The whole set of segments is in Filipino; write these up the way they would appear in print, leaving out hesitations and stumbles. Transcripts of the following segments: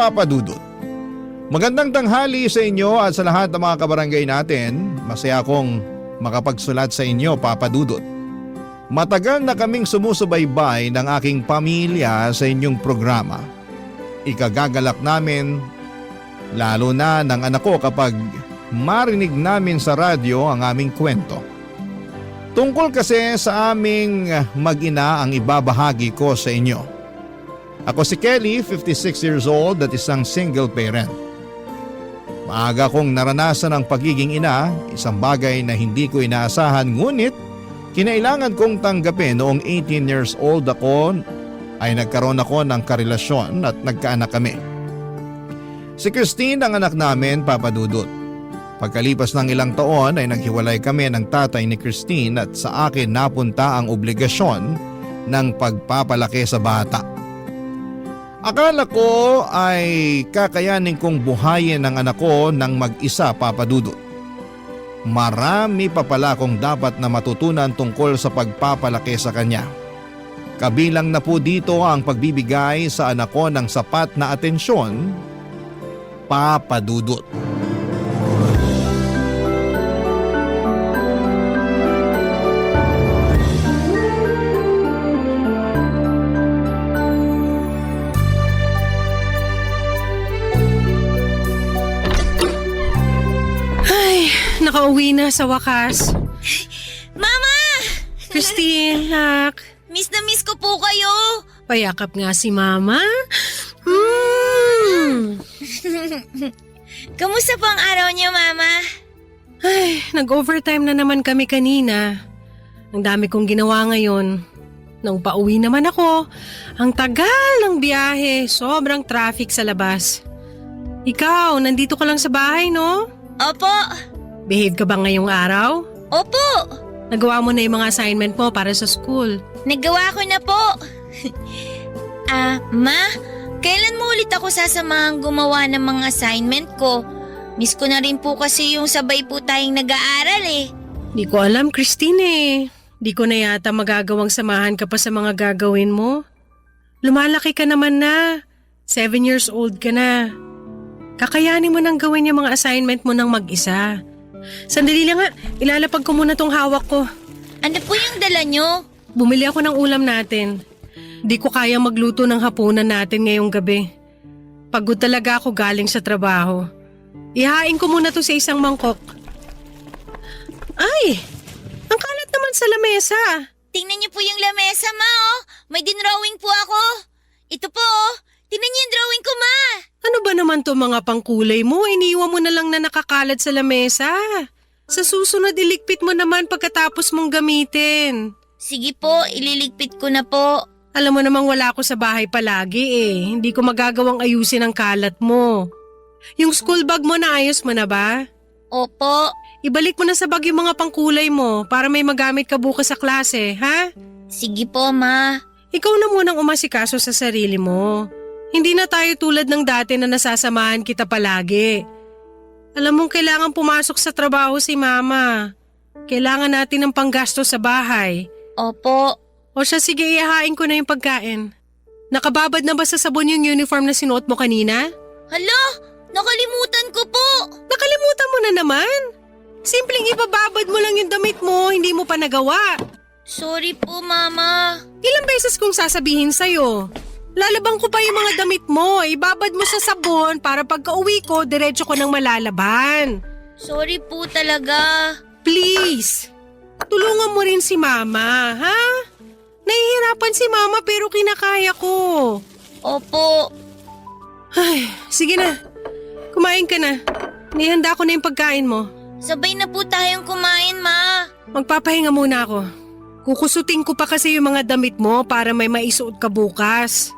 Papa Dudut. Magandang tanghali sa inyo at sa lahat ng mga kabarangay natin. Masaya akong makapagsulat sa inyo, Papa Dudut. Matagal na kaming sumusubaybay ng aking pamilya sa inyong programa. Ikagagalak namin, lalo na ng anak ko kapag marinig namin sa radyo ang aming kwento. Tungkol kasi sa aming mag-ina ang ibabahagi ko sa inyo. Ako si Kelly, 56 years old at isang single parent. Maaga kong naranasan ang pagiging ina, isang bagay na hindi ko inaasahan ngunit kinailangan kong tanggapin. Noong 18 years old ako ay nagkaroon ako ng karelasyon at nagkaanak kami. Si Christine ang anak namin, Papa Dudut. Pagkalipas ng ilang taon ay naghiwalay kami ng tatay ni Christine at sa akin napunta ang obligasyon ng pagpapalaki sa bata. Akala ko ay kakayanin kong buhayin ang anak ko ng mag-isa, Papa Dudut. Marami pa pala akong dapat na matutunan tungkol sa pagpapalaki sa kanya. Kabilang na po dito ang pagbibigay sa anak ko ng sapat na atensyon, Papa Dudut. Nakauwi na sa wakas. Mama! Christine, nak. Miss na miss ko po kayo. Payakap nga si Mama. Kamusta po ang araw niyo, Mama? Ay, nag-overtime na naman kami kanina. Ang dami kong ginawa ngayon. Nung pauwi naman ako, ang tagal ng biyahe, sobrang traffic sa labas. Ikaw, nandito ka lang sa bahay, no? Opo. Behave ka ba ngayong araw? Opo. Nagawa mo na yung mga assignment mo para sa school. Nagawa ko na po. Ma, kailan mo ulit ako sasamahang gumawa ng mga assignment ko? Miss ko na rin po kasi yung sabay po tayong nag-aaral eh. Di ko alam, Christine eh. Di ko na yata magagawang samahan ka pa sa mga gagawin mo. Lumalaki ka naman na. 7 years old ka na. Kakayanin mo nang gawin yung mga assignment mo ng mag-isa. Sandali lang nga, ilalapag ko muna tong hawak ko. Ano po yung dala nyo? Bumili ako ng ulam natin. Di ko kaya magluto ng hapunan natin ngayong gabi. Pagod talaga ako galing sa trabaho. Ihain ko muna to sa isang mangkok. Ay! Ang kalat naman sa lamesa. Tingnan niyo po yung lamesa, Ma, oh. May dinrawing po ako. Ito po, oh. Tingnan niyo yung drawing ko, Ma. Ano ba naman to mga pangkulay mo? Iniwan mo na lang na nakakalat sa lamesa. Sa susunod, iligpit mo naman pagkatapos mong gamitin. Sige po, ililigpit ko na po. Alam mo namang wala ako sa bahay palagi eh. Hindi ko magagawang ayusin ang kalat mo. Yung school bag mo, naayos mo na ba? Opo. Ibalik mo na sa bag yung mga pangkulay mo para may magamit ka bukas sa klase, ha? Sige po, Ma. Ikaw na munang umasikaso sa sarili mo. Hindi na tayo tulad ng dati na nasasamahan kita palagi. Alam mong kailangan pumasok sa trabaho si Mama. Kailangan natin ng panggasto sa bahay. Opo. O siya, sige, ihahain ko na yung pagkain. Nakababad na ba sa sabon yung uniform na sinuot mo kanina? Hala, nakalimutan ko po. Nakalimutan mo na naman. Simpleng ibababad mo lang yung damit mo, hindi mo pa nagawa. Sorry po, Mama. Ilang beses kong sasabihin sa'yo. Lalabang ko pa yung mga damit mo, ibabad mo sa sabon para pagka-uwi ko, diretso ko nang malalaban. Sorry po talaga. Please, tulungan mo rin si Mama, ha? Nahihirapan si Mama pero kinakaya ko. Opo. Ay, sige na. Kumain ka na. Nihanda ko na yung pagkain mo. Sabay na po tayong kumain, Ma. Magpapahinga muna ako. Kukusutin ko pa kasi yung mga damit mo para may maisuot ka bukas.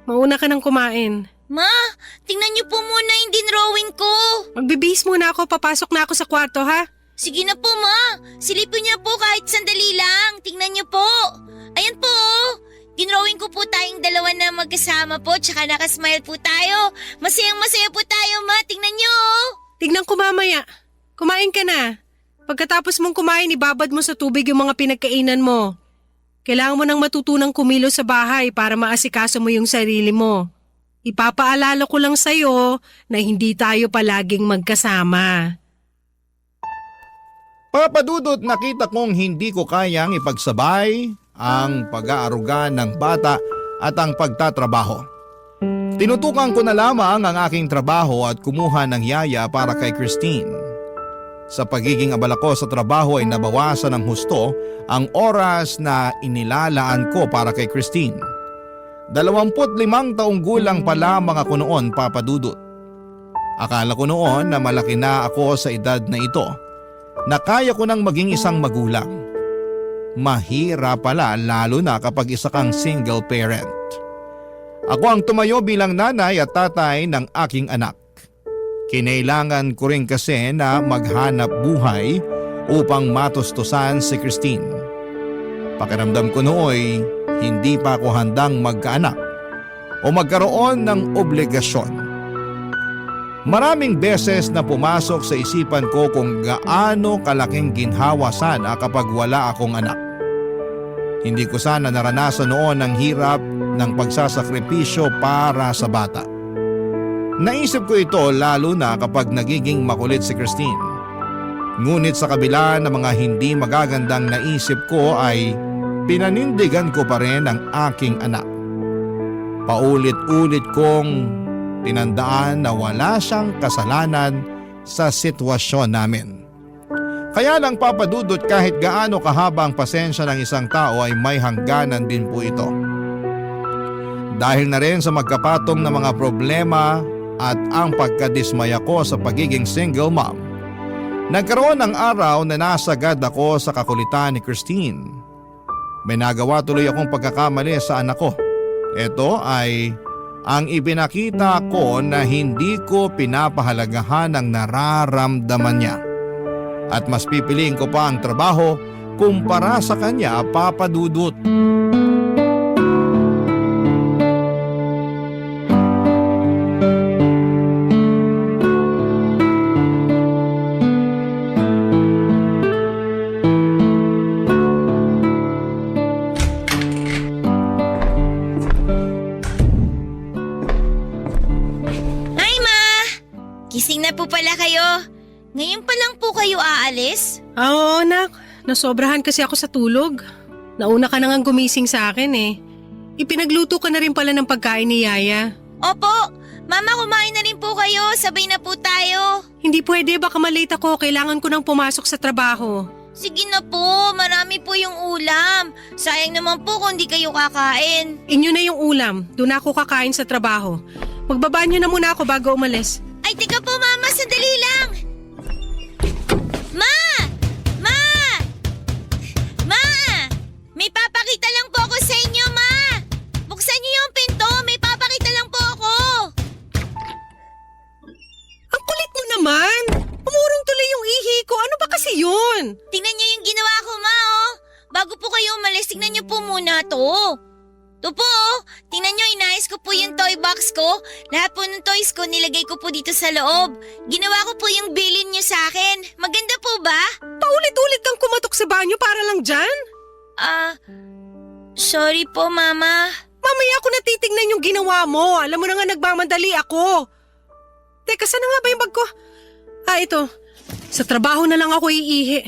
Mauna ka nang kumain. Ma, tingnan niyo po muna yung dinrawing ko. Magbibihis muna ako, papasok na ako sa kwarto, ha? Sige na po, Ma. Silipin niyo po kahit sandali lang. Tingnan niyo po. Ayan po. Dinrawing ko po tayong dalawa na magkasama po, tsaka nakasmile po tayo. Masayang-masaya po tayo, Ma. Tingnan niyo. Tignan ko mamaya. Kumain ka na. Pagkatapos mong kumain, ibabad mo sa tubig yung mga pinagkainan mo. Kailangan mo nang matutunang kumilos sa bahay para maasikaso mo yung sarili mo. Ipapaalala ko lang sa'yo na hindi tayo palaging magkasama. Papa Dudut, nakita kong hindi ko kayang ipagsabay ang pag-aaruga ng bata at ang pagtatrabaho. Tinutukan ko na lamang ang aking trabaho at kumuha ng yaya para kay Christine. Sa pagiging abala ko sa trabaho ay nabawasan ng husto ang oras na inilalaan ko para kay Christine. 25 taong gulang pa lamang ako noon, Papa Dudut. Akala ko noon na malaki na ako sa edad na ito, na kaya ko nang maging isang magulang. Mahirap pala lalo na kapag isa kang single parent. Ako ang tumayo bilang nanay at tatay ng aking anak. Kinailangan ko rin kasi na maghanap buhay upang matustusan si Christine. Pakiramdam ko nooy hindi pa ako handang magkaanak o magkaroon ng obligasyon. Maraming beses na pumasok sa isipan ko kung gaano kalaking ginhawa sana kapag wala akong anak. Hindi ko sana naranasan noon ang hirap ng pagsasakripisyo para sa bata. Naisip ko ito lalo na kapag nagiging makulit si Christine. Ngunit sa kabila ng mga hindi magagandang naisip ko ay pinanindigan ko pa rin ang aking anak. Paulit-ulit kong tinandaan na wala siyang kasalanan sa sitwasyon namin. Kaya lang, Papa Dudut, kahit gaano kahaba ang pasensya ng isang tao ay may hangganan din po ito. Dahil na rin sa magkapatong na mga problema at ang pagkadismaya ko sa pagiging single mom, nagkaroon ng araw na nasagad ako sa kakulitan ni Christine. May nagawa tuloy akong pagkakamali sa anak ko. Ito ay ang ipinakita ko na hindi ko pinapahalagahan ang nararamdaman niya. At mas pipiliin ko pa ang trabaho kumpara sa kanya, Papa Dudut. Gising na po pala kayo. Ngayon pa lang po kayo aalis? Oo, anak. Nasobrahan kasi ako sa tulog. Nauna ka na ngang gumising sa akin eh. Ipinagluto ka na rin pala ng pagkain ni Yaya. Opo. Mama, kumain na rin po kayo. Sabay na po tayo. Hindi pwede, baka malate ako. Kailangan ko nang pumasok sa trabaho. Sige na po. Marami po yung ulam. Sayang naman po kung di kayo kakain. Inyo na yung ulam. Doon ako kakain sa trabaho. Magbabanyo na muna ako bago umalis. Ay, teka po, Mama. Sandali lang. Ma! Ma! Ma! May papakita lang po ako sa inyo, Ma! Buksan niyo yung pinto. May papakita lang po ako. Ang kulit mo naman! Umurong tuloy yung ihi ko. Ano ba kasi yun? Tingnan niyo yung ginawa ko, Ma, oh. Bago po kayo umalis, tingnan niyo po muna to. Ito po, oh. Tingnan niyo, inayos ko po yung toy box ko. Lahat po ng toys ko, nilagay ko po dito sa loob. Ginawa ko po yung bilin niyo sa akin. Maganda po ba? Paulit-ulit kang kumatok sa banyo para lang dyan? Sorry po, Mama. Mamaya ako natitignan yung ginawa mo. Alam mo na nga nagmamadali ako. Teka, saan na nga ba yung bag ko? Ito. Sa trabaho na lang ako iihi.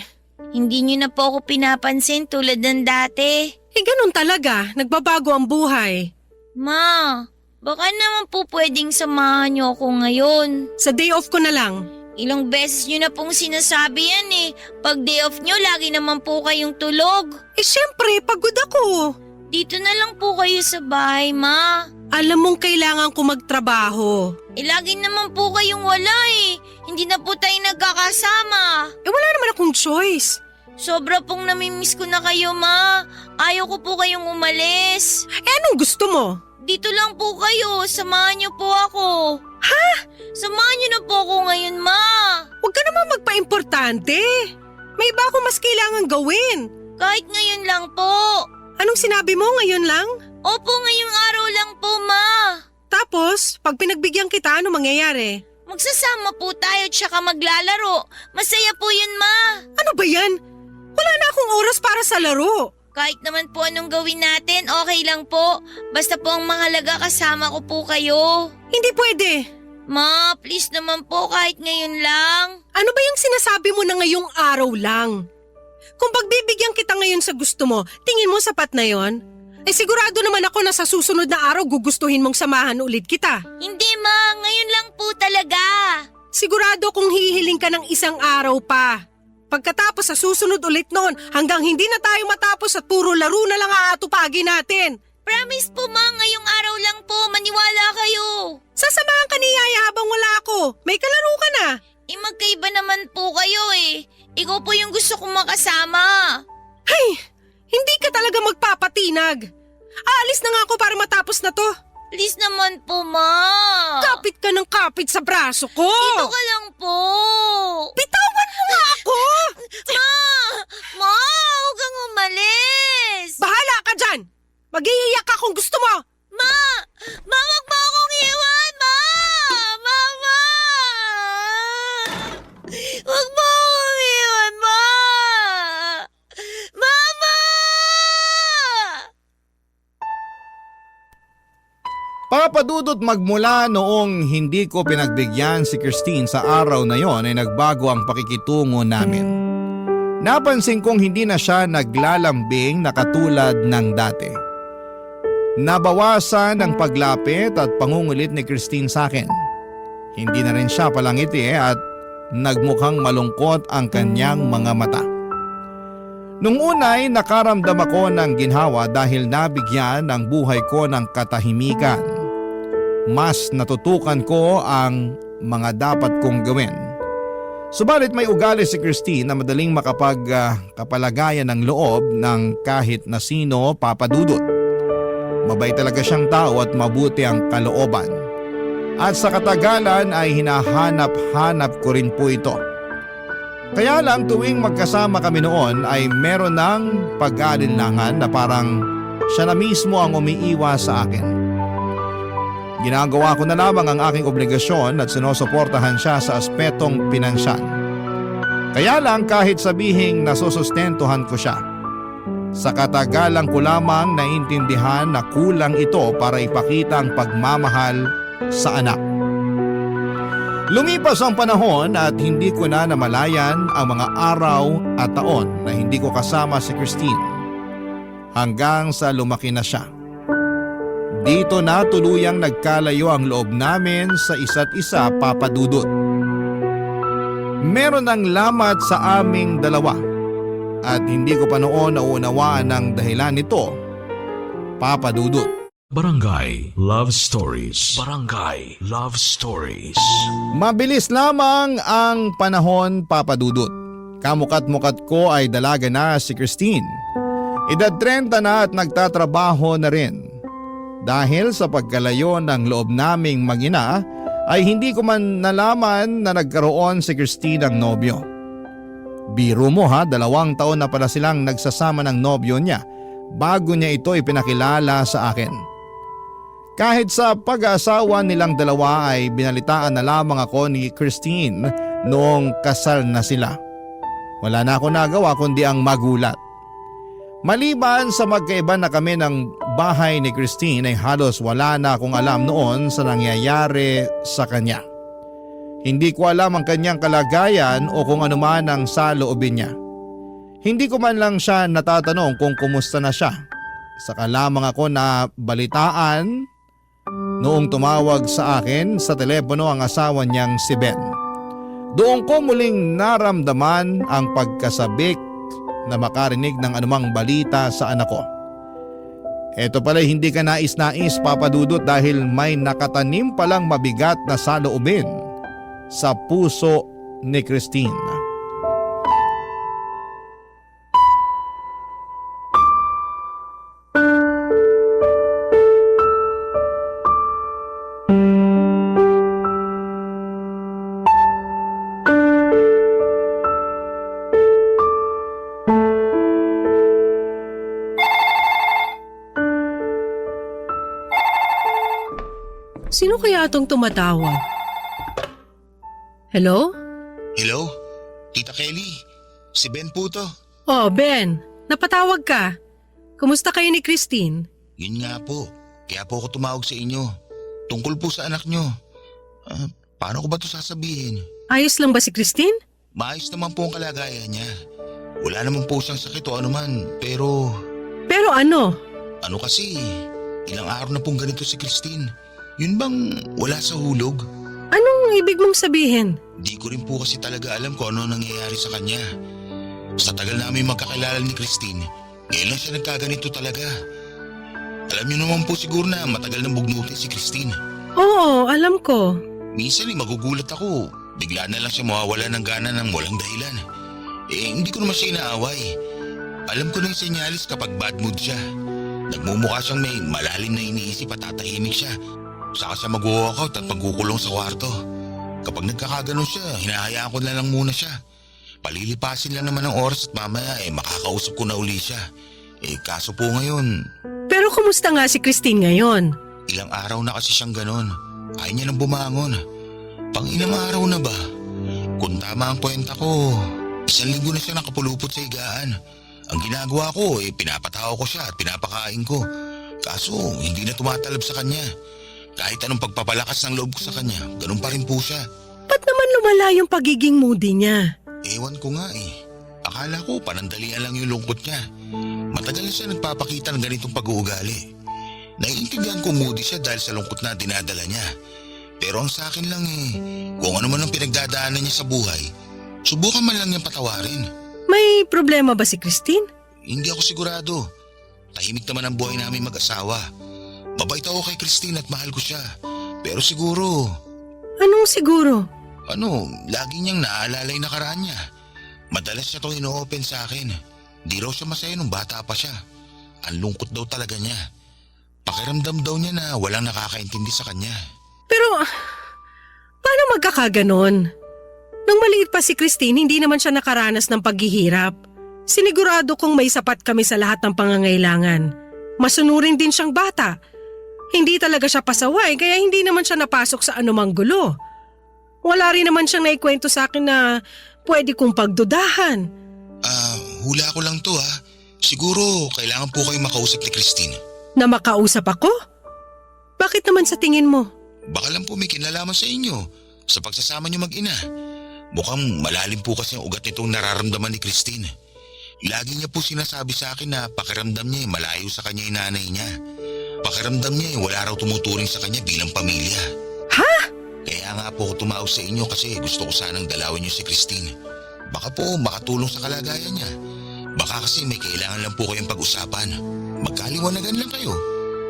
Hindi niyo na po ako pinapansin tulad ng dati. Ganun talaga. Nagbabago ang buhay. Ma, baka naman po pwedeng samahan niyo ako ngayon. Sa day off ko na lang. Ilang beses niyo na pong sinasabi yan eh. Pag day off niyo, lagi naman po kayong tulog. Syempre, pagod ako. Dito na lang po kayo sa bahay, Ma. Alam mong kailangan ko magtrabaho. Lagi naman po kayong wala eh. Hindi na po tayo nagkakasama. Wala naman akong choice. Sobra pong namimiss ko na kayo, Ma. Ayaw ko po kayong umalis. Anong gusto mo? Dito lang po kayo. Samahan niyo po ako. Ha? Samahan niyo na po ako ngayon, Ma. Huwag ka naman magpa-importante. May iba ako mas kailangan gawin. Kahit ngayon lang po. Anong sinabi mo ngayon lang? Opo, ngayong araw lang po, Ma. Tapos, pag pinagbigyan kita, ano mangyayari? Magsasama po tayo tsaka maglalaro. Masaya po yun, Ma. Ano ba yan? Wala na akong oras para sa laro. Kahit naman po anong gawin natin, okay lang po. Basta po ang mahalaga kasama ko po kayo. Hindi pwede. Ma, please naman po kahit ngayon lang. Ano ba yung sinasabi mo na ngayong araw lang? Kung pagbibigyan kita ngayon sa gusto mo, tingin mo sapat na yon? Eh sigurado naman ako na sa susunod na araw gugustuhin mong samahan ulit kita. Hindi ma, ngayon lang po talaga. Sigurado kung hihiling ka ng isang araw pa. Pagkatapos sa susunod ulit noon, hanggang hindi na tayo matapos at puro laro na lang aatupagin natin. Promise po ma, ngayong araw lang po, maniwala kayo. Sasamahan ka ni Yaya habang wala ako. May kalaro ka na. Magkaiba naman po kayo eh. Ikaw po yung gusto kong makasama. Ay, hindi ka talaga magpapatinag. Aalis na nga ako para matapos na to. Please naman po ma. Kapit ka ng kapit sa braso ko. Dito ka lang po. Bitawan mo nga ako. Ma, huwag kang umalis. Bahala ka dyan. Mag-iiyak ka kung gusto mo. Ma, wag mo akong iwan, ma. Mama. Wag mo akong iwan, ma. Mama. Papadudot, magmula noong hindi ko pinagbigyan si Christine sa araw na yon ay nagbago ang pakikitungo namin. Napansin kong hindi na siya naglalambing na katulad ng dati. Nabawasan ang paglapit at pangungulit ni Christine sa akin. Hindi na rin siya palangiti at nagmukhang malungkot ang kanyang mga mata. Nung unay nakaramdam ako ng ginhawa dahil nabigyan ang buhay ko ng katahimikan. Mas natutukan ko ang mga dapat kong gawin. Subalit may ugali si Christine na madaling makapagkapalagayan ng loob ng kahit na sino, papadudot. Mabait talaga siyang tao at mabuti ang kalooban. At sa katagalan ay hinahanap-hanap ko rin po ito. Kaya lang tuwing magkasama kami noon ay meron ng pag-aalinlangan na parang siya na mismo ang umiiwas sa akin. Ginagawa ko na lamang ang aking obligasyon at sinusuportahan siya sa aspetong pinansyal. Kaya lang kahit sabihing nasusustentuhan ko siya, sa katagalan ko lamang naintindihan na kulang ito para ipakita ang pagmamahal sa anak. Lumipas ang panahon at hindi ko na namalayan ang mga araw at taon na hindi ko kasama si Christine. Hanggang sa lumaki na siya. Dito na tuluyang nagkalayo ang loob namin sa isa't isa, papadudot. Meron ng lamat sa aming dalawa at hindi ko pa noon naunawaan ang dahilan nito, papadudot. Barangay Love Stories. Barangay Love Stories. Mabilis lamang ang panahon, papadudot. Kamukat-mukat ko ay dalaga na si Christine. Edad 30 na at nagtatrabaho na rin. Dahil sa pagkalayo ng loob naming mag-ina ay hindi ko man nalaman na nagkaroon si Christine ng nobyo. Biro mo ha, 2 taon na pala silang nagsasama ng nobyo niya bago niya ito ipinakilala sa akin. Kahit sa pag-aasawa nilang dalawa ay binalitaan na lamang ako ni Christine noong kasal na sila. Wala na ako nagawa kundi ang magulat. Maliban sa magkaiba na kami ng bahay ni Christine ay halos wala na akong alam noon sa nangyayari sa kanya. Hindi ko alam ang kanyang kalagayan o kung ano man ang saloobin niya. Hindi ko man lang siya natatanong kung kumusta na siya. Saka lamang ako na balitaan noong tumawag sa akin sa telepono ang asawa niyang si Ben. Doon ko muling naramdaman ang pagkasabik na makarinig ng anumang balita sa anak ko. Ito pala hindi ka nais-nais, papadudot, dahil may nakatanim palang mabigat na saloobin sa puso ni Christine. Sino kaya itong tumatawag? Hello? Hello? Tita Kelly, si Ben po to. Oh, Ben. Napatawag ka. Kumusta kayo ni Christine? Yun nga po, kaya po ako tumawag sa inyo. Tungkol po sa anak nyo. Paano ko ba ito sasabihin? Ayos lang ba si Christine? Maayos naman po ang kalagayan niya. Wala naman po siyang sakit o anuman, pero Pero ano? ano kasi, ilang araw na pong ganito si Christine. Yun bang wala sa hulog? Anong ibig mong sabihin? Di ko rin po kasi talaga alam kung ano nangyayari sa kanya. Sa tagal namin magkakilala ni Christine, ngayon lang siya nagkaganito talaga. Alam niyo naman po siguro na matagal nang bugnutin si Christine. Oo, alam ko. Minsan magugulat ako. Bigla na lang siya mawawala ng gana ng walang dahilan. Hindi ko naman siya inaaway. Alam ko na yung senyalis kapag bad mood siya. Nagmumukha siyang may malalim na iniisip at tatahimik siya. Saka siya mag-walkout at magkukulong sa kwarto. Kapag nagkakaganon siya, hinahayaan ko na lang muna siya. Palilipasin lang naman ang oras at mamaya makakausap ko na uli siya. Kaso po ngayon, Pero kumusta nga si Christine ngayon? ilang araw na kasi siyang ganon. Ayaw niya nang bumangon. Pang ilang araw na ba? Kung tama ang kwenta ko, 1 linggo na siya nakapulupot sa higaan. Ang ginagawa ko, pinapatawa ko siya at pinapakain ko. Kaso, hindi na tumatalab sa kanya. Kahit anong pagpapalakas ng loob ko sa kanya, ganun pa rin po siya. Ba't naman lumala yung pagiging moody niya? Ewan ko nga Akala ko panandalian lang yung lungkot niya. Matagal na siya nagpapakita ng ganitong pag-uugali. Naiintindihan ko moody siya dahil sa lungkot na dinadala niya. Pero ang sa akin lang kung ano man ang pinagdadaanan niya sa buhay, subukan man lang niyang patawarin. May problema ba si Christine? Hindi ako sigurado. Tahimik naman ang buhay namin mag-asawa. Mabait ako kay Christine at mahal ko siya. Pero siguro, Anong siguro? lagi niyang naaalala yung nakaraan niya. Madalas niya itong ino-open sa akin. Di raw siya masaya nung bata pa siya. Ang lungkot daw talaga niya. Pakiramdam daw niya na walang nakakaintindi sa kanya. Pero, paano magkakaganon? Nung maliit pa si Christine, hindi naman siya nakaranas ng paghihirap. Sinigurado kong may sapat kami sa lahat ng pangangailangan. Masunurin din siyang bata. Hindi talaga siya pasaway, kaya hindi naman siya napasok sa anumang gulo. Wala rin naman siyang naikwento sa akin na pwede kong pagdudahan. Hula ko lang to Siguro kailangan po kayo makausap ni Christine. Na makausap ako? Bakit naman sa tingin mo? Baka lang po may kinalaman sa inyo sa pagsasama niyo mag-ina. Mukhang malalim po kasi ang ugat nitong nararamdaman ni Christine. Lagi niya po sinasabi sa akin na pakiramdam niya malayo sa kanya yung nanay niya. Pakiramdam niya wala raw tumuturing sa kanya bilang pamilya. Ha? Kaya nga po ako tumawag sa inyo kasi gusto ko sanang dalawin niyo si Christine. Baka po makatulong sa kalagayan niya. Baka kasi may kailangan lang po kayong pag-usapan. Magkaliwanagan lang kayo.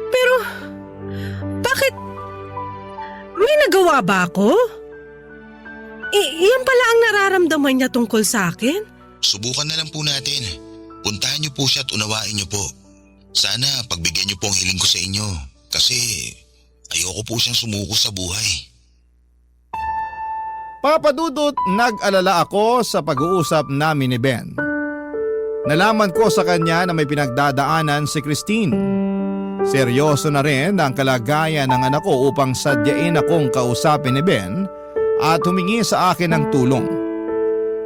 Pero, bakit? May nagawa ba ako? Iyan pala ang nararamdaman niya tungkol sa akin? Subukan na lang po natin. Puntahan niyo po siya at unawain niyo po. Sana pagbigyan niyo po ang hiling ko sa inyo. Kasi ayoko po siyang sumuko sa buhay. Papa Dudut, nag-alala ako sa pag-uusap namin ni Ben. Nalaman ko sa kanya na may pinagdadaanan si Christine. Seryoso na rin ang kalagayan ng anak ko upang sadyain akong kausapin ni Ben at humingi sa akin ng tulong.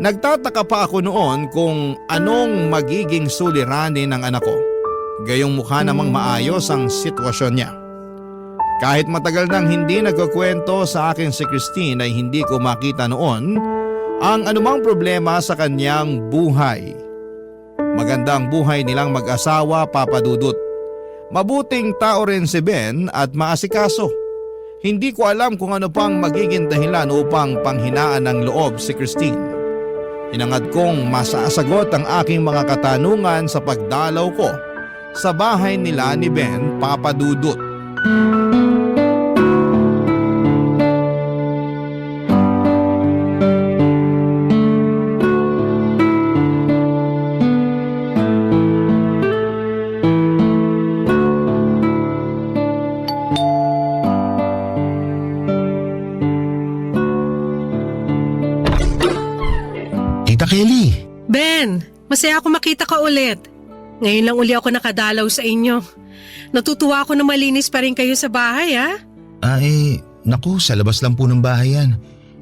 Nagtataka pa ako noon kung anong magiging suliranin ng anak ko. Gayong mukha namang maayos ang sitwasyon niya. Kahit matagal nang hindi nagkukwento sa akin si Christine ay hindi ko makita noon ang anumang problema sa kanyang buhay. Maganda ang buhay nilang mag-asawa, Papa Dudut. Mabuting tao rin si Ben at maasikaso. Hindi ko alam kung ano pang magiging dahilan upang panghinaan ng loob si Christine. Hinangad kong masasagot ang aking mga katanungan sa pagdalaw ko sa bahay nila ni Ben, Papa Dudut. Tita Kelly! Ben, masaya ako makita ka ulit. Ngayon lang uli ako nakadalaw sa inyo. Natutuwa ako na malinis pa rin kayo sa bahay, ha? Naku, sa labas lang po ng bahay yan.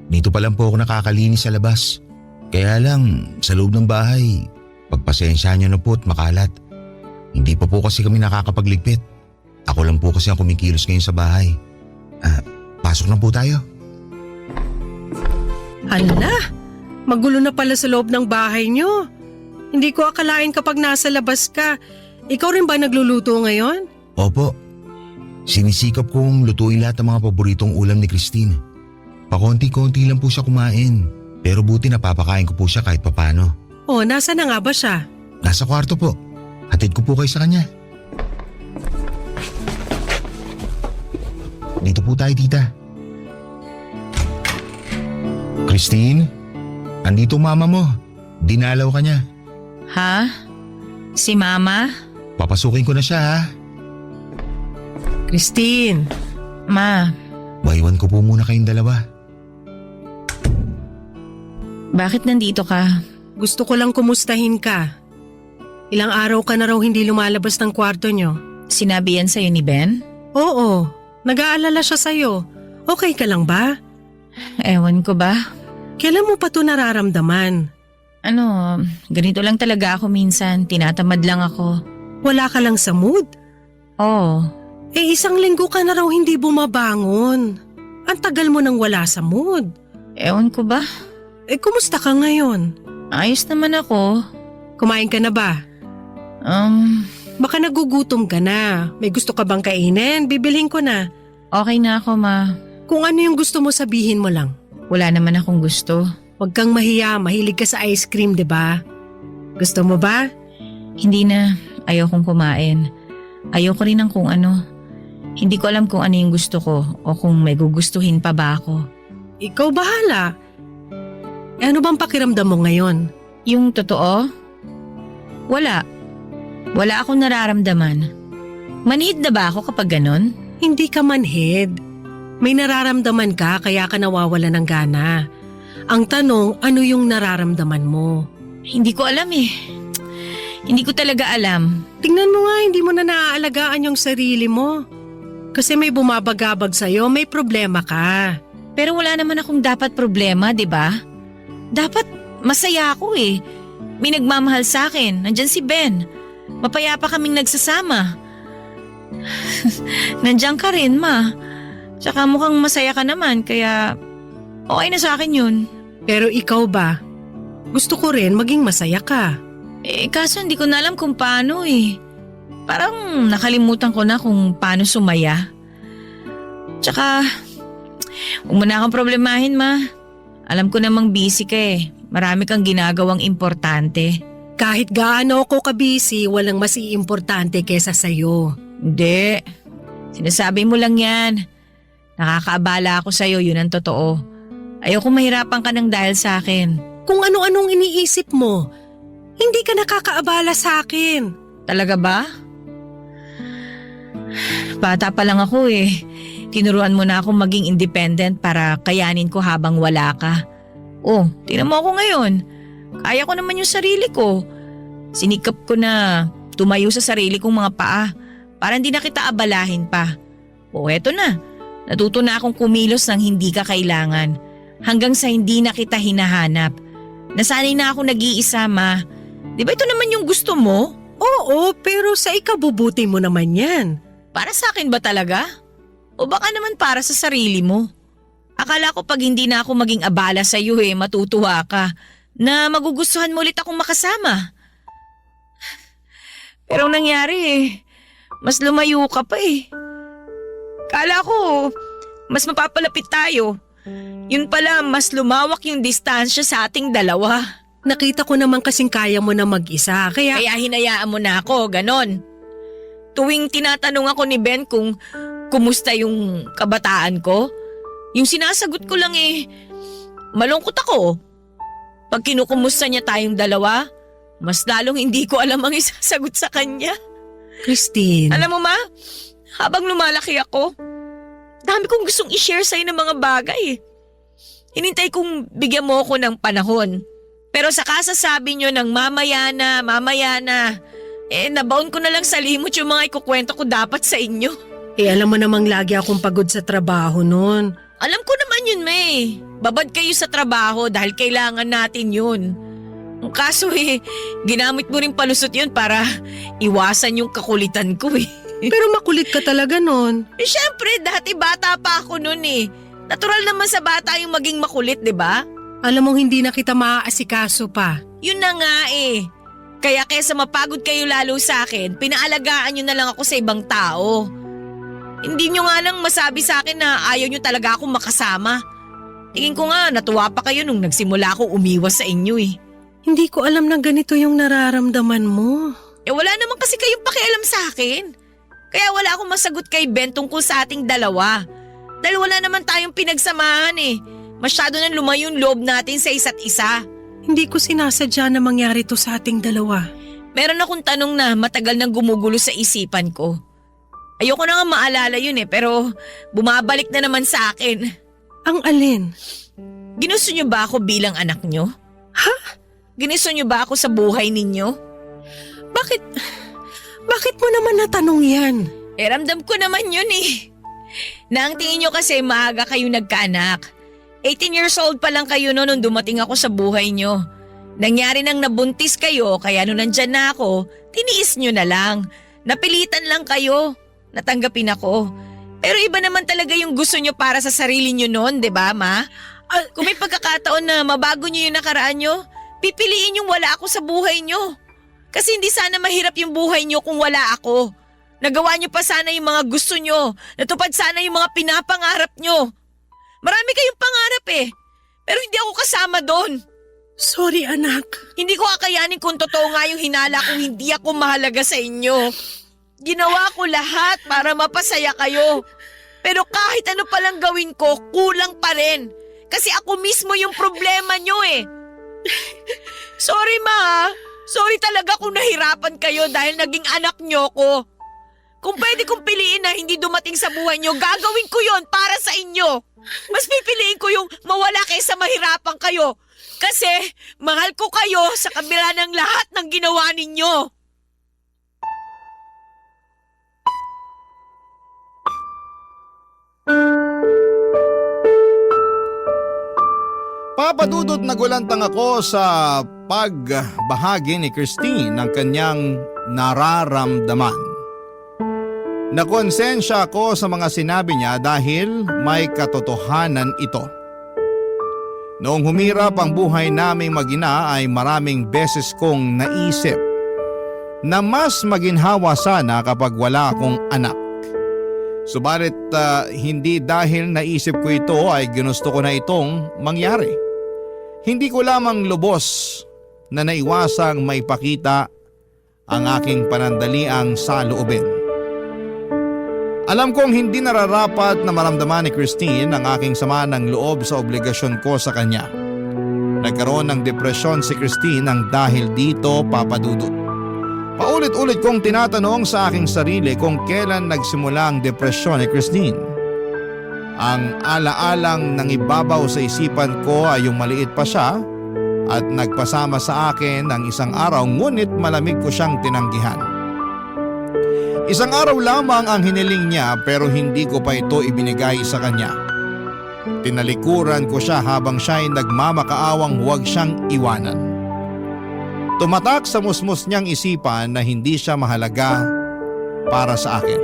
Dito pa lang po ako nakakalinis sa labas. Kaya lang, sa loob ng bahay, pagpasensya niyo na po at makalat. Hindi pa po kasi kami nakakapagligpit. Ako lang po kasi ang kumikilos ngayon sa bahay. Pasok na po tayo. Hala, magulo na pala sa loob ng bahay nyo. Hindi ko akalain kapag nasa labas ka. Ikaw rin ba nagluluto ngayon? Opo. Sinisikap kong lutuin lahat ng mga paboritong ulam ni Christine. Pakonti-konti lang po siya kumain. Pero buti napapakain ko po siya kahit papano. Oh, nasa na nga ba siya? Nasa kwarto po. Hatid ko po kayo sa kanya. Dito po tayo, tita. Christine, andito mama mo. Dinalaw ka niya. Ha? Si Mama? Papasukin ko na siya ha. Christine, Ma, Waiwan ko po muna kayong dalawa. bakit nandito ka? gusto ko lang kumustahin ka. Ilang araw ka na raw hindi lumalabas ng kwarto nyo. Sinabi yan sa'yo ni Ben? Oo, nag-aalala siya sa'yo. Okay ka lang ba? Ewan ko ba? Kailan mo pa ito nararamdaman? Ano, ganito lang talaga ako minsan. Tinatamad lang ako. Wala ka lang sa mood? Oo. Eh 1 linggo ka na raw hindi bumabangon. Ang tagal mo nang wala sa mood. Ewan ko ba? Eh kumusta ka ngayon? Ayos naman ako. Kumain ka na ba? Baka nagugutom ka na. May gusto ka bang kainin? Bibilhin ko na. Okay na ako, Ma. Kung ano yung gusto mo sabihin mo lang. Wala naman akong gusto. Huwag kang mahiya, mahilig ka sa ice cream, di ba? Gusto mo ba? Hindi na. Ayokong kumain. Ayoko rin ng kung ano. Hindi ko alam kung ano yung gusto ko o kung may gugustuhin pa ba ako. Ikaw bahala. Eh ano bang pakiramdam mo ngayon? Yung totoo? Wala. Wala akong nararamdaman. Manhid na ba ako kapag ganon? Hindi ka manhid. May nararamdaman ka kaya ka nawawala ng gana. Ang tanong, ano yung nararamdaman mo? Hindi ko alam eh. Hindi ko talaga alam. Tingnan mo nga, hindi mo na naaalagaan yung sarili mo. Kasi may bumabagabag sa'yo, may problema ka. Pero wala naman akong dapat problema, di ba? Dapat masaya ako eh. May nagmamahal sa akin. Nandyan si Ben. Mapayapa kaming nagsasama. Nandyan ka rin, Ma. Tsaka mukhang masaya ka naman, kaya okay na sa akin yun. Pero ikaw ba? Gusto ko rin maging masaya ka. Eh, kaso hindi ko na alam kung paano eh. Parang nakalimutan ko na kung paano sumaya. Tsaka, huwag mo na akong problemahin, Ma. Alam ko namang busy ka eh. Marami kang ginagawang importante. Kahit gaano ako kabisi, walang mas iimportante kesa sa'yo. Hindi. Sinasabi mo lang yan. Nakakaabala ako sa'yo, yun ang totoo. Ayoko mahirapan ka ng dahil sa akin. Kung ano-anong iniisip mo, hindi ka nakakaabala sa akin. Talaga ba? Bata pa lang ako eh. Tinuruan mo na akong maging independent para kayanin ko habang wala ka. Oh, tingnan mo ako ngayon. Kaya ko naman yung sarili ko. Sinikap ko na tumayo sa sarili kong mga paa para hindi na kita abalahin pa. O eto na, natuto na akong kumilos ng hindi ka kailangan hanggang sa hindi na kita hinahanap. Nasanay na ako nag-iisa, Ma. Di ba ito naman yung gusto mo? Oo, pero sa ikabubuti mo naman yan. Para sa akin ba talaga? O baka naman para sa sarili mo? Akala ko pag hindi na ako maging abala sa iyo matutuwa ka na magugustuhan mo ulit akong makasama. Pero ang nangyari mas lumayo ka pa eh. Kala ko mas mapapalapit tayo. Yun pala mas lumawak yung distansya sa ating dalawa. Nakita ko naman kasing kaya mo na mag-isa, kaya Hinayaan mo na ako, ganon. Tuwing tinatanong ako ni Ben kung kumusta yung kabataan ko, yung sinasagot ko lang malungkot ako. Pag kinukumusta niya tayong dalawa, mas lalong hindi ko alam ang isasagot sa kanya. Christine, Alam mo Ma, habang lumalaki ako, dami kong gustong i-share sa'yo ng mga bagay. Hinintay kong bigyan mo ako ng panahon. Pero sa kasasabi nyo ng mamaya na, nabaon ko na lang sa limot yung mga ikukwento ko dapat sa inyo. alam mo namang lagi akong pagod sa trabaho noon. Alam ko naman yun, May. Babad kayo sa trabaho dahil kailangan natin yun. Kaso ginamit mo rin palusot yun para iwasan yung kakulitan ko Pero makulit ka talaga nun. Siyempre, dati bata pa ako nun Natural naman sa bata yung maging makulit, di ba? Alam mong hindi na kita maaasikaso pa. Yun na nga Kaya kesa mapagod kayo lalo sa akin, pinaalagaan nyo na lang ako sa ibang tao. Hindi nyo nga lang masabi sa akin na ayaw nyo talaga akong makasama. Tingin ko nga, natuwa pa kayo nung nagsimula ako umiwas sa inyo Hindi ko alam na ganito yung nararamdaman mo. Wala naman kasi kayong pakialam sa akin. Kaya wala akong masagot kay Ben tungkol sa ating dalawa. Dahil wala naman tayong pinagsamahan Masyado nang lumayo yung loob natin sa isa't isa. Hindi ko sinasadya na mangyari to sa ating dalawa. Meron akong tanong na matagal nang gumugulo sa isipan ko. Ayoko na nga maalala yun pero bumabalik na naman sa akin. Ang alin? Ginusto niyo ba ako bilang anak niyo? Ha? Ginusto niyo ba ako sa buhay ninyo? Bakit mo naman natanong yan? Ramdam ko naman yun Na ang tingin niyo kasi maaga kayo nagkaanak. 18 years old pa lang kayo nung dumating ako sa buhay niyo. Nangyari nang nabuntis kayo kaya nung nandyan na ako, tiniis niyo na lang. Napilitan lang kayo. Natanggapin ako. Pero iba naman talaga yung gusto niyo para sa sarili niyo noon, 'di ba, Ma? Kung may pagkakataon na mabago niyo yung nakaraan niyo, pipiliin yung wala ako sa buhay niyo. Kasi hindi sana mahirap yung buhay niyo kung wala ako. Nagawa niyo pa sana yung mga gusto niyo. Natupad sana yung mga pinapangarap niyo. Marami kayong pangarap pero hindi ako kasama doon. Sorry, anak. Hindi ko kakayanin kung totoo nga yung hinala kung hindi ako mahalaga sa inyo. Ginawa ko lahat para mapasaya kayo. Pero kahit ano palang gawin ko, kulang pa rin. Kasi ako mismo yung problema nyo Sorry, Ma. Sorry talaga kung nahirapan kayo dahil naging anak nyo ko. Kung pwede kong piliin na hindi dumating sa buhay nyo, gagawin ko yon para sa inyo. Mas pipiliin ko yung mawala kaysa mahirapan kayo. Kasi mahal ko kayo sa kabila ng lahat ng ginawa ninyo. Papadudot nagulantang ako sa pagbahagi ni Christine ng kanyang nararamdaman. Nakonsensya ako sa mga sinabi niya dahil may katotohanan ito. Noong humirap ang buhay naming mag-ina ay maraming beses kong naisip na mas maginhawa sana kapag wala akong anak. Subalit hindi dahil naisip ko ito ay ginusto ko na itong mangyari. Hindi ko lamang lubos na naiwasang maipakita ang aking panandaliang saloobin. Alam kong hindi nararapat na maramdaman ni Christine ang aking sama ng loob sa obligasyon ko sa kanya. Nagkaroon ng depresyon si Christine nang dahil dito, Papadudot. Paulit-ulit kong tinatanong sa aking sarili kung kailan nagsimula ang depresyon ni Christine. Ang alaalang nangibabaw sa isipan ko ay yung maliit pa siya at nagpasama sa akin ng isang araw ngunit malamig ko siyang tinanggihan. Isang araw lamang ang hiniling niya pero hindi ko pa ito ibinigay sa kanya. Tinalikuran ko siya habang siya ay nagmamakaawang huwag siyang iwanan. Tumatak sa musmus niyang isipan na hindi siya mahalaga para sa akin.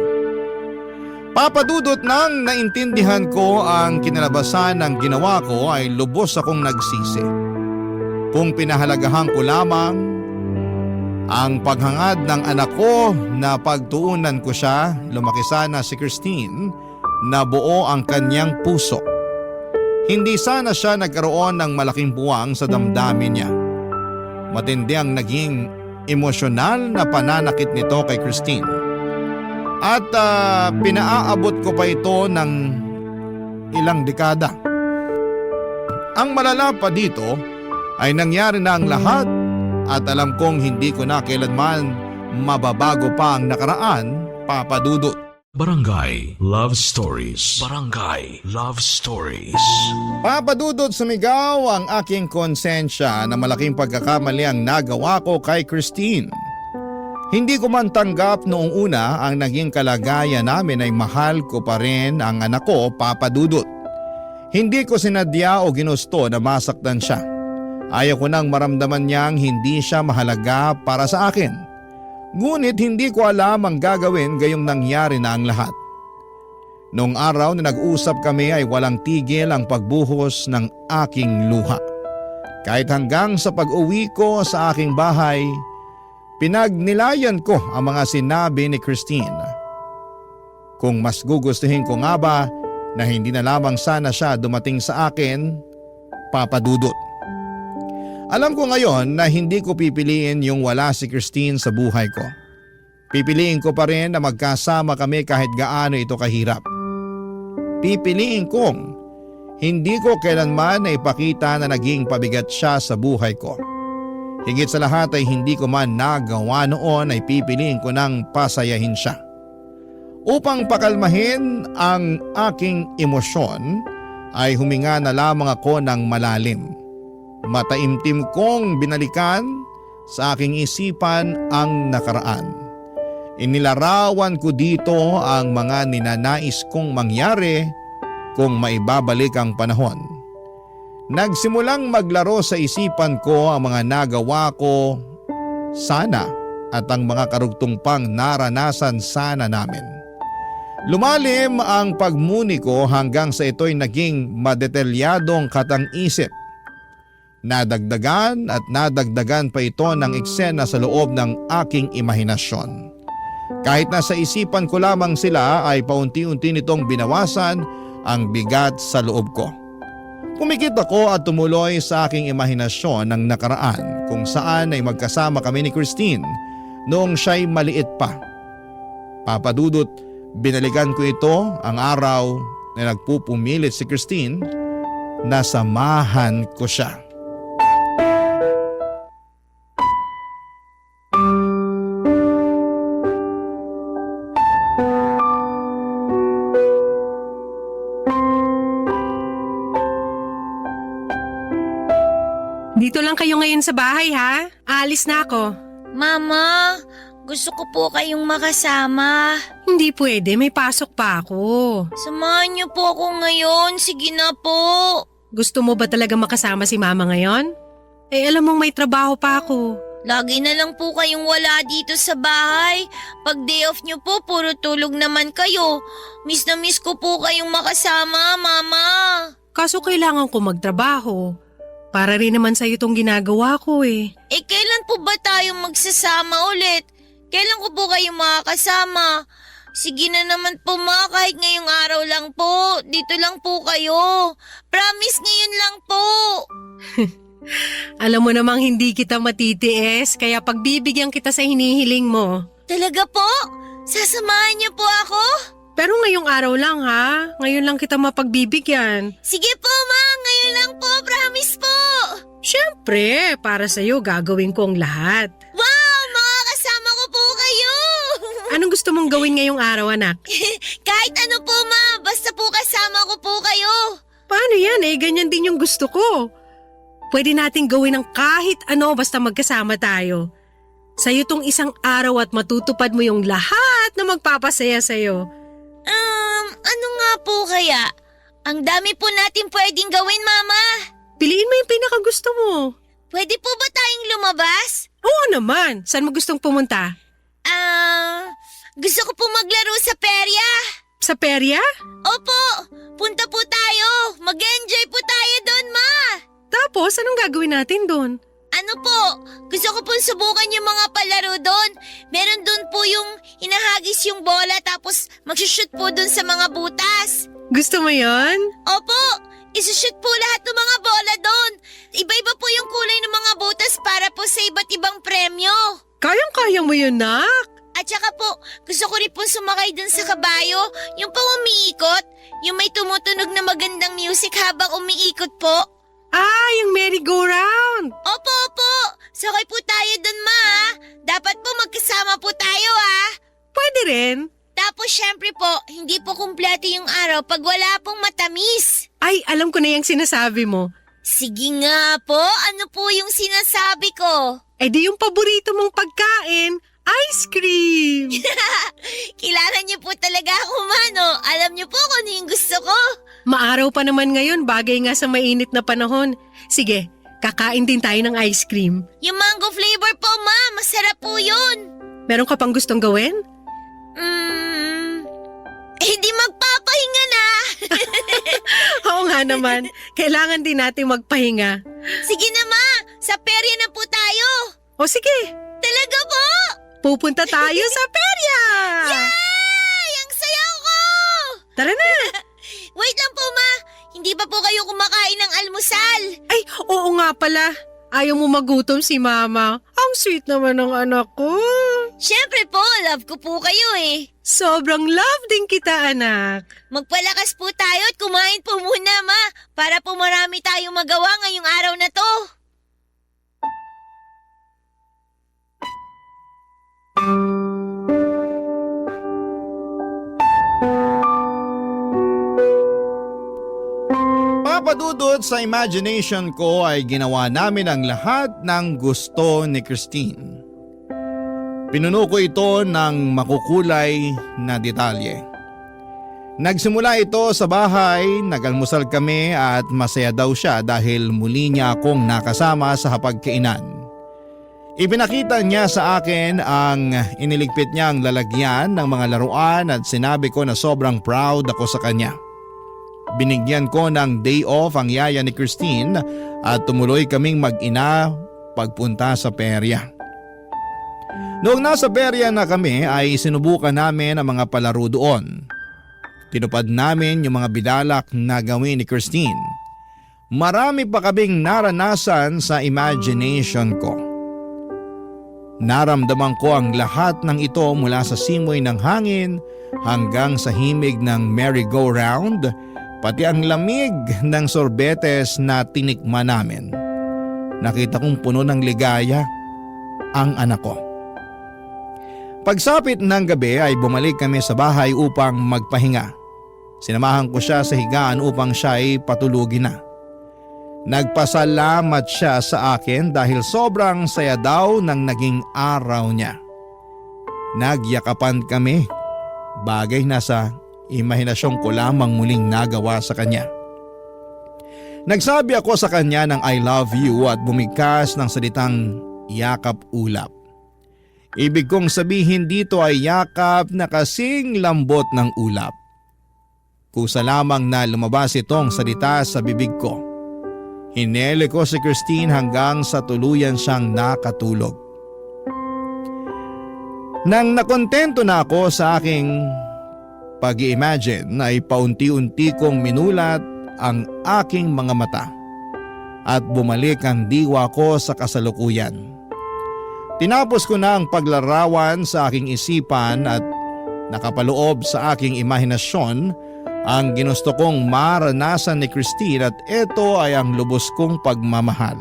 Papadudot nang naintindihan ko ang kinalabasan ng ginawa ko ay lubos akong nagsisi. Kung pinahalagahan ko lamang ang paghangad ng anak ko na pagtuunan ko siya, lumaki sana si Christine na buo ang kanyang puso. Hindi sana siya nagkaroon ng malaking buwang sa damdamin niya. Matindi ang naging emosyonal na pananakit nito kay Christine. At pinaaabot ko pa ito ng ilang dekada. Ang malala pa dito ay nangyari na ang lahat at alam kong hindi ko na kailanman mababago pa ang nakaraan, Papadudot. Barangay Love Stories. Barangay Love Stories. Papadudot, sumigaw ang aking konsensya na malaking pagkakamali ang nagawa ko kay Christine. Hindi ko man tanggap noong una ang naging kalagayan namin ay mahal ko pa rin ang anak ko, Papadudot. Hindi ko sinadya o ginusto na masaktan siya. Ayaw ko nang maramdaman niyang hindi siya mahalaga para sa akin. Ngunit hindi ko alam ang gagawin gayong nangyari na ang lahat. Noong araw na nag-usap kami ay walang tigil ang pagbuhos ng aking luha. Kahit hanggang sa pag-uwi ko sa aking bahay, pinagnilayan ko ang mga sinabi ni Christine. Kung mas gugustuhin ko nga ba na hindi na lamang sana siya dumating sa akin, Papa Dudut. Alam ko ngayon na hindi ko pipiliin yung wala si Christine sa buhay ko. Pipiliin ko pa rin na magkasama kami kahit gaano ito kahirap. Pipiliin kong hindi ko kailanman na ipakita na naging pabigat siya sa buhay ko. Higit sa lahat ay hindi ko man nagawa noon ay pipiliin ko nang pasayahin siya. Upang pakalmahin ang aking emosyon ay huminga na lamang ako ng malalim. Mataimtim kong binalikan sa aking isipan ang nakaraan. Inilarawan ko dito ang mga ninanais kong mangyari kung maibabalik ang panahon. Nagsimulang maglaro sa isipan ko ang mga nagawa ko sana at ang mga karugtong pang naranasan sana namin. Lumalim ang pagmuni ko hanggang sa ito'y naging madetalyadong katang-isip. Nadagdagan at nadagdagan pa ito ng eksena sa loob ng aking imahinasyon. Kahit nasa isipan ko lamang sila ay paunti-unti nitong binawasan ang bigat sa loob ko. Pumikit ako at tumuloy sa aking imahinasyon ng nakaraan kung saan ay magkasama kami ni Christine noong siya'y maliit pa. Papa Dudut, binalikan ko ito ang araw na nagpupumilit si Christine na samahan ko siya. Dito lang kayo ngayon sa bahay ha? Aalis na ako. Mama, gusto ko po kayong makasama. Hindi pwede, may pasok pa ako. Samahan niyo po ako ngayon. Sige na po. Gusto mo ba talaga makasama si mama ngayon? Eh alam mong may trabaho pa ako. Lagi na lang po kayong wala dito sa bahay. Pag day off niyo po, puro tulog naman kayo. Miss na miss ko po kayong makasama, Mama. Kaso kailangan ko magtrabaho. Para rin naman sa'yo itong ginagawa ko eh. Eh, kailan po ba tayo magsasama ulit? Kailan ko po kayo makakasama? Sige na naman po ma, kahit ngayong araw lang po. Dito lang po kayo. Promise ngayon lang po. Alam mo namang hindi kita matitiis, kaya pagbibigyan kita sa hinihiling mo. Talaga po? Sasamahan niyo po ako? Pero ngayong araw lang ha, ngayon lang kita mapagbibigyan. Sige po ma, ngayon lang po, promise po. Siyempre, para sa'yo gagawin ko ang lahat. Wow, makakasama ko po kayo. Anong gusto mong gawin ngayong araw anak? Kahit ano po ma, basta po kasama ko po kayo. Paano yan eh, ganyan din yung gusto ko. Pwede nating gawin ng kahit ano basta magkasama tayo. Sa'yo tong isang araw at matutupad mo yung lahat na magpapasaya sa'yo. Ano nga po kaya? Ang dami po natin pwedeng gawin, Mama. Piliin mo yung pinakagusto mo. Pwede po ba tayong lumabas? Oo naman, saan mo gustong pumunta? Gusto ko po maglaro sa perya. Sa perya? Opo, punta po tayo. Mag-enjoy po tayo doon, Ma. Tapos, anong gagawin natin doon? Ano po, gusto ko pong subukan yung mga palaro doon. Meron doon po yung hinahagis yung bola tapos magsushoot po doon sa mga butas. Gusto mo yon? Opo, isushoot po lahat ng mga bola doon. Iba-iba po yung kulay ng mga butas para po sa iba't ibang premyo. Kayang-kaya mo yun, nak. At saka po, gusto ko rin po sumakay doon sa kabayo, yung pang umiikot, yung may tumutunog na magandang music habang umiikot po. Ah, yung merry-go-round. Opo, opo. Sakay po tayo dun, Ma. Dapat po magkasama po tayo, Pwede rin. Tapos syempre po, hindi po kumpleto yung araw pag wala pong matamis. Ay, alam ko na yung sinasabi mo. Sige nga po, ano po yung sinasabi ko? Eh di yung paborito mong pagkain, ice cream. Kailangan niyo po talaga ako, Mano. Alam niyo po kung ano yung gusto ko. Maaraw pa naman ngayon, bagay nga sa mainit na panahon. Sige, Kakain din tayo ng ice cream. Yung mango flavor po, ma. Masarap po yun. Meron ka pang gustong gawin? Hindi magpapahinga na. Oo nga naman. Kailangan din natin magpahinga. Sige na, ma. Sa perya na po tayo. O sige, Talaga po? pupunta tayo sa perya! Yay! Ang saya ko! Tara na! Wait lang po, ma. Hindi pa po kayo kumakain ng almusal. Ay, oo nga pala. Ayaw mo magutom si Mama. Ang sweet naman ng anak ko. Siyempre po, love ko po kayo eh. Sobrang love din kita, anak. Magpalakas po tayo at kumain po muna, ma. Para po marami tayong magawa ngayong araw na to. Papadudot sa imagination ko ay ginawa namin ang lahat ng gusto ni Christine. Pinuno ko ito ng makukulay na detalye. Nagsimula ito sa bahay, nagalmusal kami at masaya daw siya dahil muli niya akong nakasama sa hapagkainan. Ipinakita niya sa akin ang iniligpit niyang lalagyan ng mga laruan at sinabi ko na sobrang proud ako sa kanya. Binigyan ko ng day off ang yaya ni Christine at tumuloy kaming mag-ina pagpunta sa perya. Noong nasa perya na kami ay sinubukan namin ang mga palaro doon. Tinupad namin yung mga bidalak na gawin ni Christine. Marami pa kaming naranasan sa imagination ko. Naramdaman ko ang lahat ng ito mula sa simoy ng hangin hanggang sa himig ng merry-go-round, pati ang lamig ng sorbetes na tinikman namin. Nakita kong puno ng ligaya ang anak ko. Pagsapit ng gabi ay bumalik kami sa bahay upang magpahinga. Sinamahan ko siya sa higaan upang siya ay patulugin na. Nagpasalamat siya sa akin dahil sobrang saya daw ng naging araw niya. Nagyakapan kami, bagay na sa imahinasyon ko lamang muling nagawa sa kanya. Nagsabi ako sa kanya ng I love you at bumigkas ng salitang yakap-ulap. Ibig kong sabihin dito ay yakap na kasing lambot ng ulap. Kusa lamang na lumabas itong salita sa bibig ko. Hinele ko si Christine hanggang sa tuluyan siyang nakatulog. Nang nakontento na ako sa aking pag-i-imagine ay paunti-unti kong minulat ang aking mga mata at bumalik ang diwa ko sa kasalukuyan. Tinapos ko na ang paglarawan sa aking isipan at nakapaloob sa aking imahinasyon ang ginusto kong maranasan ni Christine at ito ay ang lubos kong pagmamahal.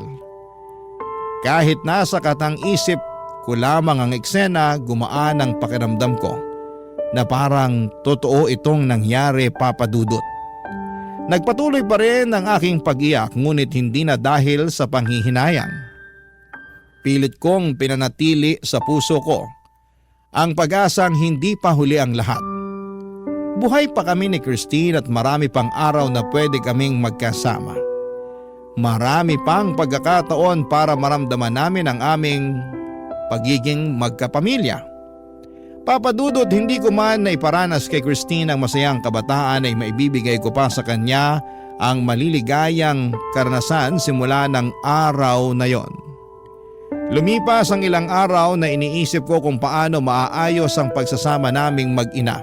Kahit nasa katang-isip ko lamang ang eksena, gumaan ang pakiramdam ko na parang totoo itong nangyari, Papa Dudut. Nagpatuloy pa rin ang aking pag-iyak ngunit hindi na dahil sa panghihinayang. Pilit kong pinanatili sa puso ko ang pag-asang hindi pa huli ang lahat. Buhay pa kami ni Christine at marami pang araw na pwede kaming magkasama. Marami pang pagkakataon para maramdaman namin ang aming pagiging magkapamilya. Papa Dudut, hindi ko man na iparanas kay Christine ang masayang kabataan ay maibibigay ko pa sa kanya ang maliligayang karanasan simula ng araw na yon. Lumipas ang ilang araw na iniisip ko kung paano maaayos ang pagsasama naming mag-ina.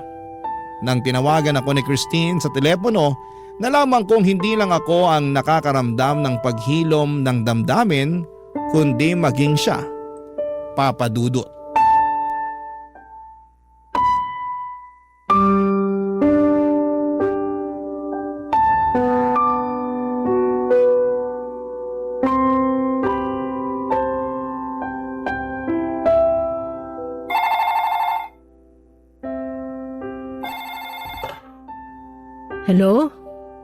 Nang tinawagan ako ni Christine sa telepono, nalaman kong hindi lang ako ang nakakaramdam ng paghilom ng damdamin, kundi maging siya, Papa Dudut. Hello?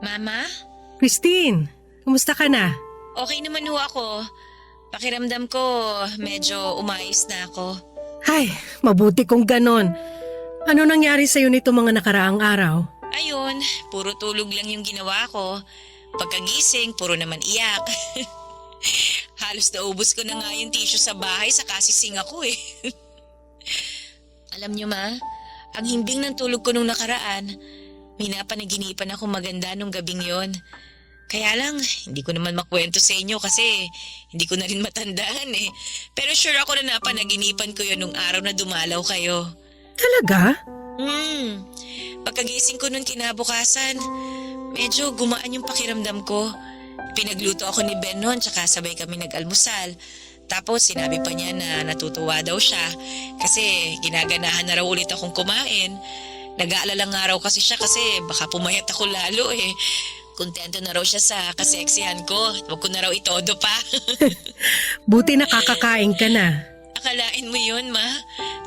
Mama? Christine, kumusta ka na? Okay naman ho ako. Pakiramdam ko medyo umayos na ako. Ay, mabuti kung ganon. Ano nangyari sa'yo nito mga nakaraang araw? Ayun, puro tulog lang yung ginawa ko. Pagkagising, puro naman iyak. Halos naubos ko na nga yung tissue sa bahay sa kasising ako eh. Alam niyo ma, ang himbing ng tulog ko nung nakaraan, may napanaginipan ako maganda nung gabing yon. Kaya lang, hindi ko naman makwento sa inyo kasi hindi ko na rin matandaan eh. Pero sure ako na napanaginipan ko yun nung araw na dumalaw kayo. Talaga? Pagkagising ko nung kinabukasan, medyo gumaan yung pakiramdam ko. Pinagluto ako ni Ben noon tsaka sabay kami nag-almusal. Tapos sinabi pa niya na natutuwa daw siya kasi ginaganahan na raw ulit akong kumain. Nag-aalala nga raw kasi siya kasi baka pumayat ako lalo eh. Kontento na raw siya sa kaseksihan ko. Huwag ko na raw itodo pa. Buti nakakakain ka na. Akalain mo yun, ma?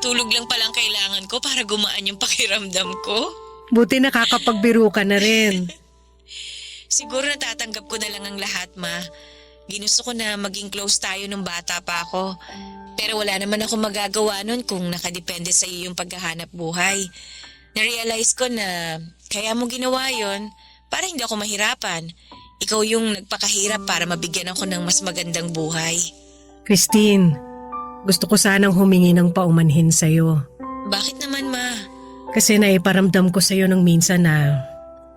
Tulog lang palang kailangan ko para gumaan yung pakiramdam ko. Buti nakakapagbiro ka na rin. Siguro natatanggap ko na lang ang lahat, ma. Ginusto ko na maging close tayo nung bata pa ako. Pero wala naman ako magagawa nun kung nakadepende sa iyo yung paghahanap buhay. Na-realize ko na kaya mo ginawa yon para hindi ako mahirapan. Ikaw yung nagpakahirap para mabigyan ako ng mas magandang buhay. Christine, gusto ko sanang humingi ng paumanhin sa'yo. Bakit naman, ma? Kasi naiparamdam ko sa'yo nung minsan na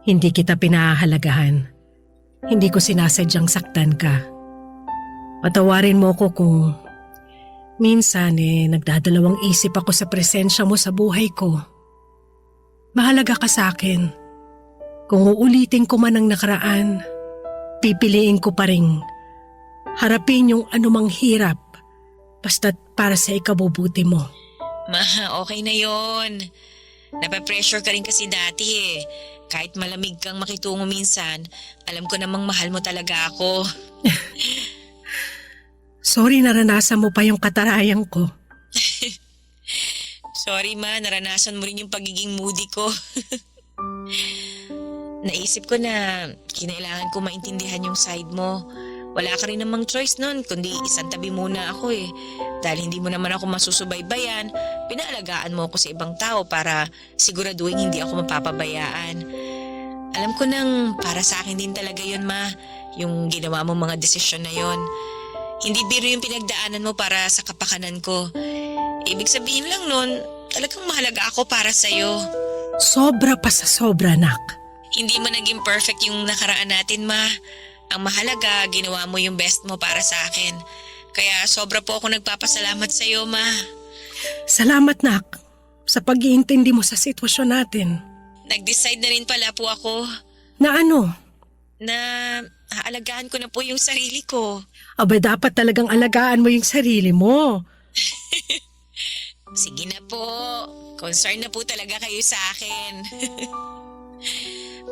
hindi kita pinahahalagahan. Hindi ko sinasadyang saktan ka. Patawarin mo ko kung minsan nagdadalawang isip ako sa presensya mo sa buhay ko. Mahalaga ka sa akin. Kung uulitin ko man ang nakaraan, pipiliin ko pa rin harapin yung anumang hirap basta't para sa ikabubuti mo. Ma, okay na yon. Napapressure ka rin kasi dati eh. Kahit malamig kang makitungo minsan, alam ko namang mahal mo talaga ako. Sorry naranasan mo pa yung katarayan ko. Sorry ma, naranasan mo rin yung pagiging moody ko. Naisip ko na kinailangan ko maintindihan yung side mo. Wala ka rin namang choice nun, kundi isang tabi muna ako eh. Dahil hindi mo naman ako masusubaybayan, pinaalagaan mo ako sa ibang tao para siguraduhin hindi ako mapapabayaan. Alam ko nang para sa akin din talaga yun, ma, yung ginawa mo mga desisyon na yun. Hindi biro yung pinagdaanan mo para sa kapakanan ko. Ibig sabihin lang nun, talagang mahalaga ako para sa'yo. Sobra pa sa sobra, nak. Hindi mo naging perfect yung nakaraan natin, ma. Ang mahalaga, ginawa mo yung best mo para sa akin. Kaya sobra po ako nagpapasalamat sa iyo, ma. Salamat, nak, sa pag-iintindi mo sa sitwasyon natin. Nag-decide na rin pala po ako Na ano? na aalagaan ko na po yung sarili ko. Aba, dapat talagang alagaan mo yung sarili mo. Sige na po. Concern na po talaga kayo sa akin.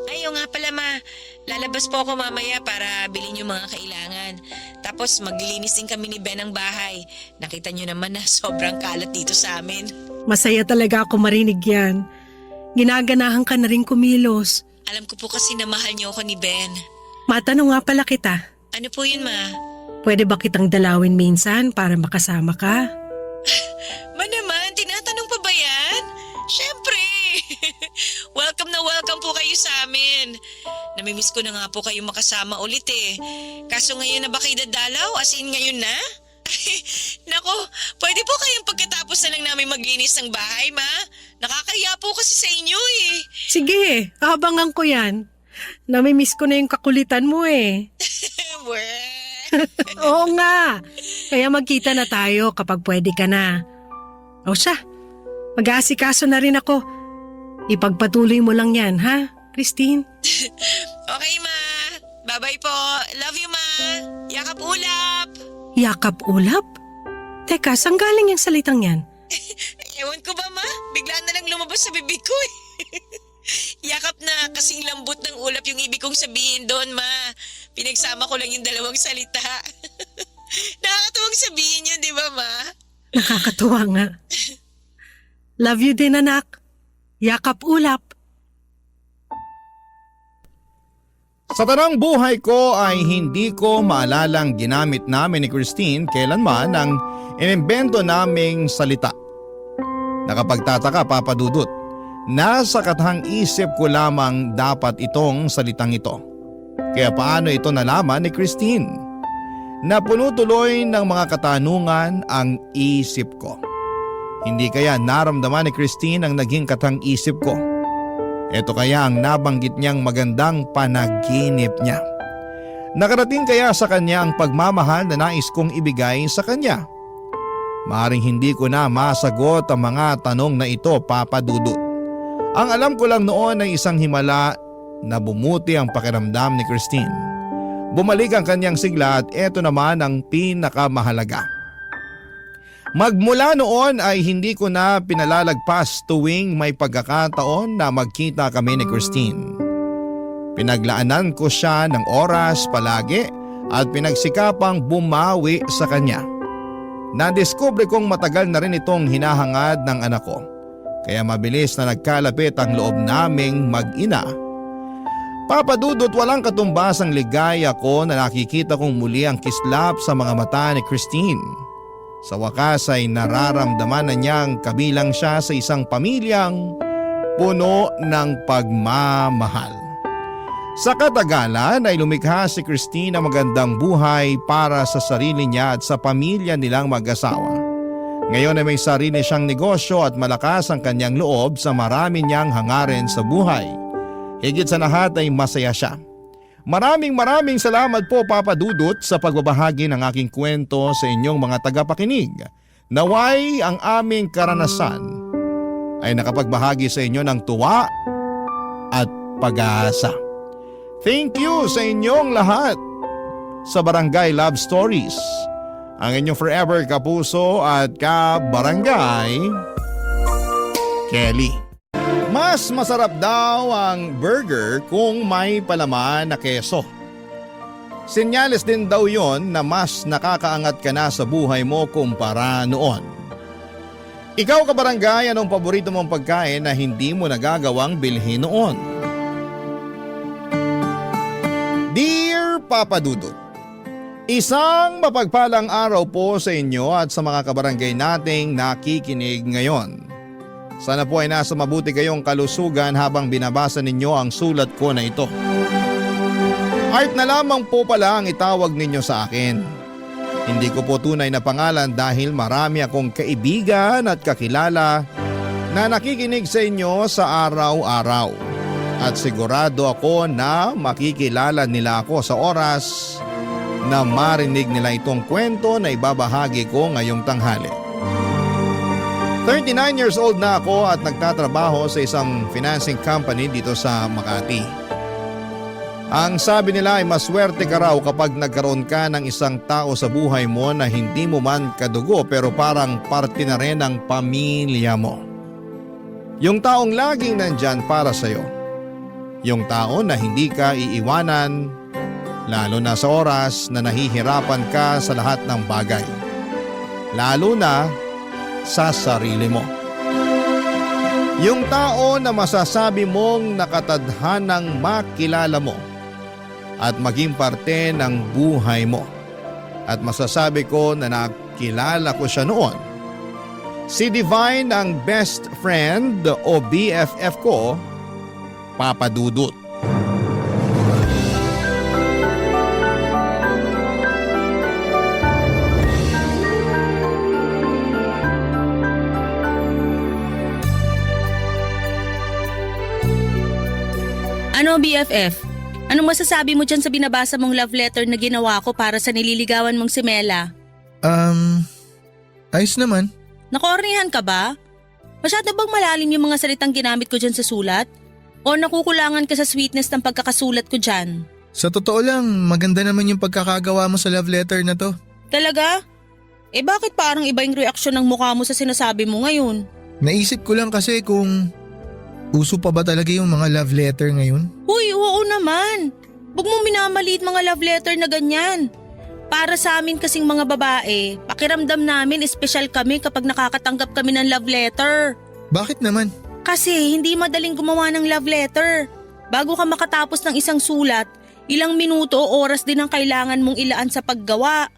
Ayaw nga pala, ma. Lalabas po ako mamaya para bilhin yung mga kailangan. Tapos maglilinis din kami ni Ben ng bahay. Nakita niyo naman na sobrang kalat dito sa amin. Masaya talaga ako marinig yan. Ginaganahan ka na rin kumilos. Alam ko po kasi na mahal niyo ako ni Ben. Matanong nga pala kita, Ano po yun, ma? pwede ba kitang dalawin minsan para makasama ka? Ma naman, tinatanong pa ba yan? Siyempre! Welcome na welcome po kayo sa amin. Namimiss ko na nga po kayo makasama ulit eh. Kaso ngayon na ba kayo dadalaw? As in ngayon na? Nako, pwede po kayong pagkatapos na lang namin maglinis ng bahay, ma? Nakakaya po kasi sa inyo eh. Sige, abangan ko yan. Namimiss ko na yung kakulitan mo eh. Oo nga, kaya magkita na tayo kapag pwede ka na. O siya, mag-aasikaso na rin ako. Ipagpatuloy mo lang yan, ha, Christine? Okay, ma. Bye-bye po. Love you, ma. Yakap ulap. Yakap ulap? Teka, saan galing yung salitang yan? Ewan ko ba, ma? Bigla na lang lumabas sa bibig ko eh. Yakap na kasing lambot ng ulap yung ibig kong sabihin doon, ma. Pinagsama ko lang yung dalawang salita. Nakakatuwang sabihin yun, di ba, ma? Nakakatuwa nga. Love you din, anak. Yakap ulap. Sa tanang buhay ko ay hindi ko maalalang ginamit namin ni Christine kailanman ang inimbento naming salita. Nakapagtataka, Papa Dudut. Nasa katahang isip ko lamang dapat itong salitang ito. Kaya paano ito nalaman ni Christine? Napuno tuloy ng mga katanungan ang isip ko. Hindi kaya naramdaman ni Christine ang naging katang-isip ko? Ito kaya ang nabanggit niyang magandang panaginip niya. Nakarating kaya sa kanya ang pagmamahal na nais kong ibigay sa kanya? Maaring hindi ko na masagot ang mga tanong na ito, Papa Dudut. Ang alam ko lang noon ay isang himala na bumuti ang pakiramdam ni Christine. Bumalik ang kanyang sigla at eto naman ang pinakamahalaga. Magmula noon ay hindi ko na pinalalagpas tuwing may pagkakataon na magkita kami ni Christine. Pinaglaanan ko siya ng oras palagi at pinagsikapang bumawi sa kanya. Nadiskubre kong matagal na rin itong hinahangad ng anak ko. Kaya mabilis na nagkalapit ang loob naming mag-ina. Papa Dudut, walang katumbas ang ligaya ko na nakikita kong muli ang kislap sa mga mata ni Christine. Sa wakas ay nararamdaman na niyang kabilang siya sa isang pamilyang puno ng pagmamahal. Sa katagalan ay lumikha si Christine ng magandang buhay para sa sarili niya at sa pamilya nilang mag-asawa. Ngayon ay may sarili siyang negosyo at malakas ang kanyang loob sa marami niyang hangarin sa buhay. Higit sa lahat ay masaya siya. Maraming salamat po, Papa Dudut, sa pagbabahagi ng aking kwento sa inyong mga tagapakinig. Naway ang aming karanasan ay nakapagbahagi sa inyo ng tuwa at pag-asa. Thank you sa inyong lahat sa Barangay Love Stories. Ang inyong forever kapuso at kabarangay, Kelly. Mas masarap daw ang burger kung may palaman na keso. Senyales din daw yon na mas nakakaangat ka na sa buhay mo kumpara noon. Ikaw, kabarangay, anong paborito mong pagkain na hindi mo nagagawang bilhin noon? Dear Papa Dudut, isang mapagpalang araw po sa inyo at sa mga kabarangay nating nakikinig ngayon. Sana po ay nasa mabuti kayong kalusugan habang binabasa ninyo ang sulat ko na ito. Art na lamang po pala ang itawag ninyo sa akin. Hindi ko po tunay na pangalan dahil marami akong kaibigan at kakilala na nakikinig sa inyo sa araw-araw. At sigurado ako na makikilala nila ako sa oras na marinig nila itong kwento na ibabahagi ko ngayong tanghali. 39 years old na ako at nagtatrabaho sa isang financing company dito sa Makati. Ang sabi nila ay maswerte ka raw kapag nagkaroon ka ng isang tao sa buhay mo na hindi mo man kadugo pero parang parte na rin ng pamilya mo. Yung taong laging nandyan para sa'yo. Yung tao na hindi ka iiwanan, lalo na sa oras na nahihirapan ka sa lahat ng bagay. Lalo na sa sarili mo. Yung tao na masasabi mong nakatadhanang makilala mo at maging parte ng buhay mo. At masasabi ko na nakilala ko siya noon. Si Divine ang best friend o BFF ko, Papa Dudut. Ano BFF? Anong masasabi mo dyan sa binabasa mong love letter na ginawa ko para sa nililigawan mong si Mela? Ayos naman. Nakornihan ka ba? Masyado bang malalim yung mga salitang ginamit ko dyan sa sulat? O nakukulangan ka sa sweetness ng pagkakasulat ko dyan? Sa totoo lang, maganda naman yung pagkakagawa mo sa love letter na to. Talaga? Bakit parang iba yung reaksyon ng mukha mo sa sinasabi mo ngayon? Naisip ko lang kasi kung uso pa ba talaga yung mga love letter ngayon? Uy, oo naman. Huwag mong minamaliit mga love letter na ganyan. Para sa amin kasing mga babae, pakiramdam namin espesyal kami kapag nakakatanggap kami ng love letter. Bakit naman? Kasi hindi madaling gumawa ng love letter. Bago ka makatapos ng isang sulat, ilang minuto o oras din ang kailangan mong ilaan sa paggawa.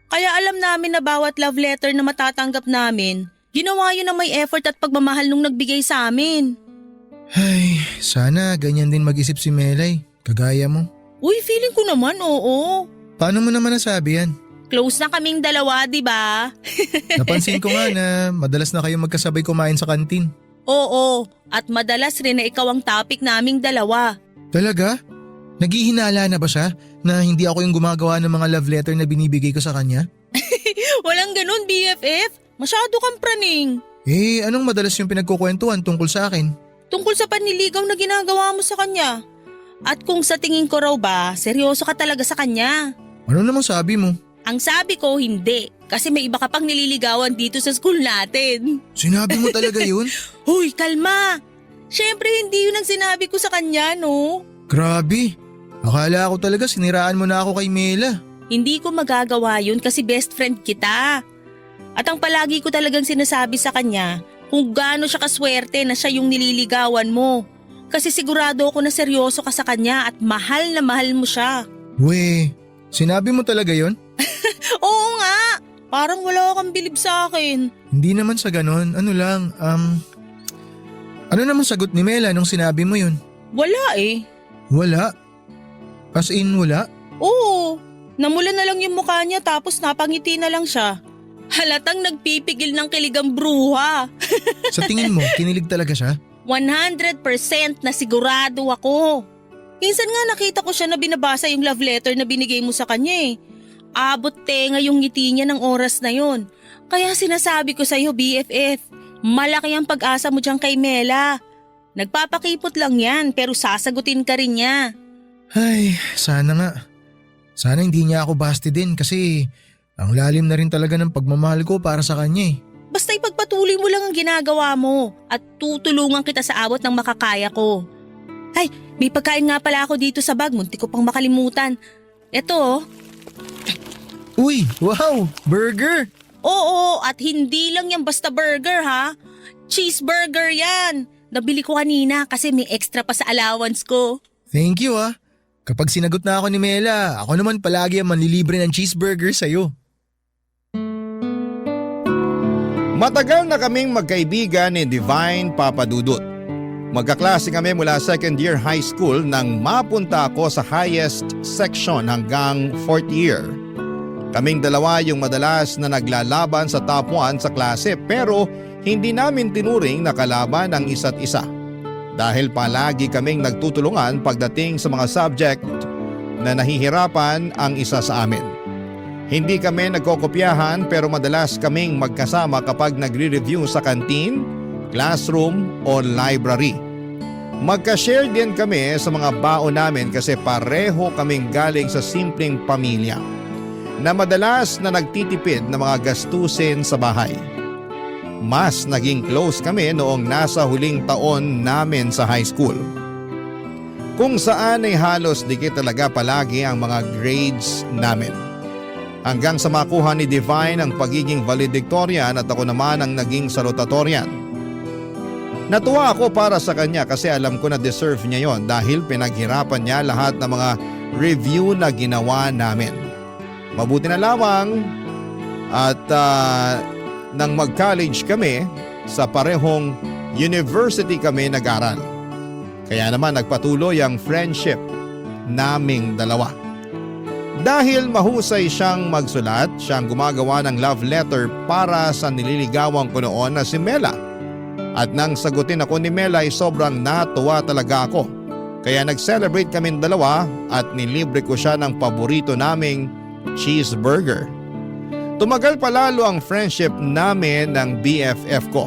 Kaya alam namin na bawat love letter na matatanggap namin, ginawa yun na may effort at pagmamahal nung nagbigay sa amin. Ay, sana ganyan din mag-isip si Melay, kagaya mo. Uy, feeling ko naman oo. Paano mo naman nasabi yan? Close na kaming dalawa, di ba? Napansin ko nga na madalas na kayo magkasabay kumain sa kantin. Oo, at madalas rin na ikaw ang topic naming dalawa. Talaga? Naghihinala na ba siya na hindi ako yung gumagawa ng mga love letter na binibigay ko sa kanya? Walang ganun, BFF. Masyado kang praning. Eh, anong madalas yung pinagkukwentuhan tungkol sa akin? Tungkol sa panliligaw na ginagawa mo sa kanya. At kung sa tingin ko raw ba, seryoso ka talaga sa kanya. Ano namang sabi mo? Ang sabi ko, hindi. Kasi may iba ka pang nililigawan dito sa school natin. Sinabi mo talaga yun? Huy, kalma! Siyempre, hindi yun ang sinabi ko sa kanya, no? Grabe. Akala ko talaga siniraan mo na ako kay Mela. Hindi ko magagawa yun kasi best friend kita. At ang palagi ko talagang sinasabi sa kanya, kung gaano siya kaswerte na siya yung nililigawan mo. Kasi sigurado ako na seryoso ka sa kanya at mahal na mahal mo siya. We, sinabi mo talaga yon? Oo nga! Parang wala kang bilib sa akin. Hindi naman sa ganon. Ano lang, ano naman sagot ni Mela nung sinabi mo yun? Wala eh. Wala. As in, wala? Oo. Namula na lang yung mukha niya tapos napangiti na lang siya. Halatang nagpipigil ng kilig ang bruha. Sa tingin mo, kinilig talaga siya? 100% na sigurado ako. Minsan nga nakita ko siya na binabasa yung love letter na binigay mo sa kanya eh. Abot tenga yung ngiti niya ng oras na yon. Kaya sinasabi ko sa'yo, BFF, malaki ang pag-asa mo dyan kay Mela. Nagpapakipot lang yan pero sasagutin ka rin niya. Ay, sana nga. Sana hindi niya ako basti din kasi ang lalim na rin talaga ng pagmamahal ko para sa kanya eh. Basta ipagpatuloy mo lang ang ginagawa mo at tutulungan kita sa abot ng makakaya ko. Ay, may pagkain nga pala ako dito sa bag, muntik ko pang makalimutan. Eto oh. Uy, wow, burger! Oo, at hindi lang yan basta burger ha. Cheeseburger yan. Nabili ko kanina kasi may extra pa sa allowance ko. Thank you ah. Kapag sinagot na ako ni Mela, ako naman palagi ang manlilibre ng cheeseburger sa'yo. Matagal na kaming magkaibigan ni Divine Papadudut. Magkaklase kami mula second year high school nang mapunta ako sa highest section hanggang fourth year. Kaming dalawa yung madalas na naglalaban sa top 1 sa klase pero hindi namin tinuring na kalaban ang isa't isa. Dahil palagi kaming nagtutulungan pagdating sa mga subject na nahihirapan ang isa sa amin. Hindi kami nagkokopyahan pero madalas kaming magkasama kapag nagre-review sa canteen, classroom o library. Magka-share din kami sa mga baon namin kasi pareho kaming galing sa simpleng pamilya na madalas na nagtitipid ng mga gastusin sa bahay. Mas naging close kami noong nasa huling taon namin sa high school. Kung saan ay halos dikit talaga palagi ang mga grades namin. Hanggang sa makuha ni Divine ang pagiging valedictorian at ako naman ang naging salutatorian. Natuwa ako para sa kanya kasi alam ko na deserve niya yon dahil pinaghirapan niya lahat ng mga review na ginawa namin. Mabuti na lamang at nang mag-college kami, sa parehong university kami nag-aral. Kaya naman nagpatuloy ang friendship naming dalawa. Dahil mahusay siyang magsulat, siyang gumagawa ng love letter para sa nililigawan ko noon na si Mela. At nang sagutin ako ni Mela ay sobrang natuwa talaga ako. Kaya nag-celebrate kaming dalawa at nilibre ko siya ng paborito naming cheeseburger. Tumagal palalo ang friendship namin ng BFF ko.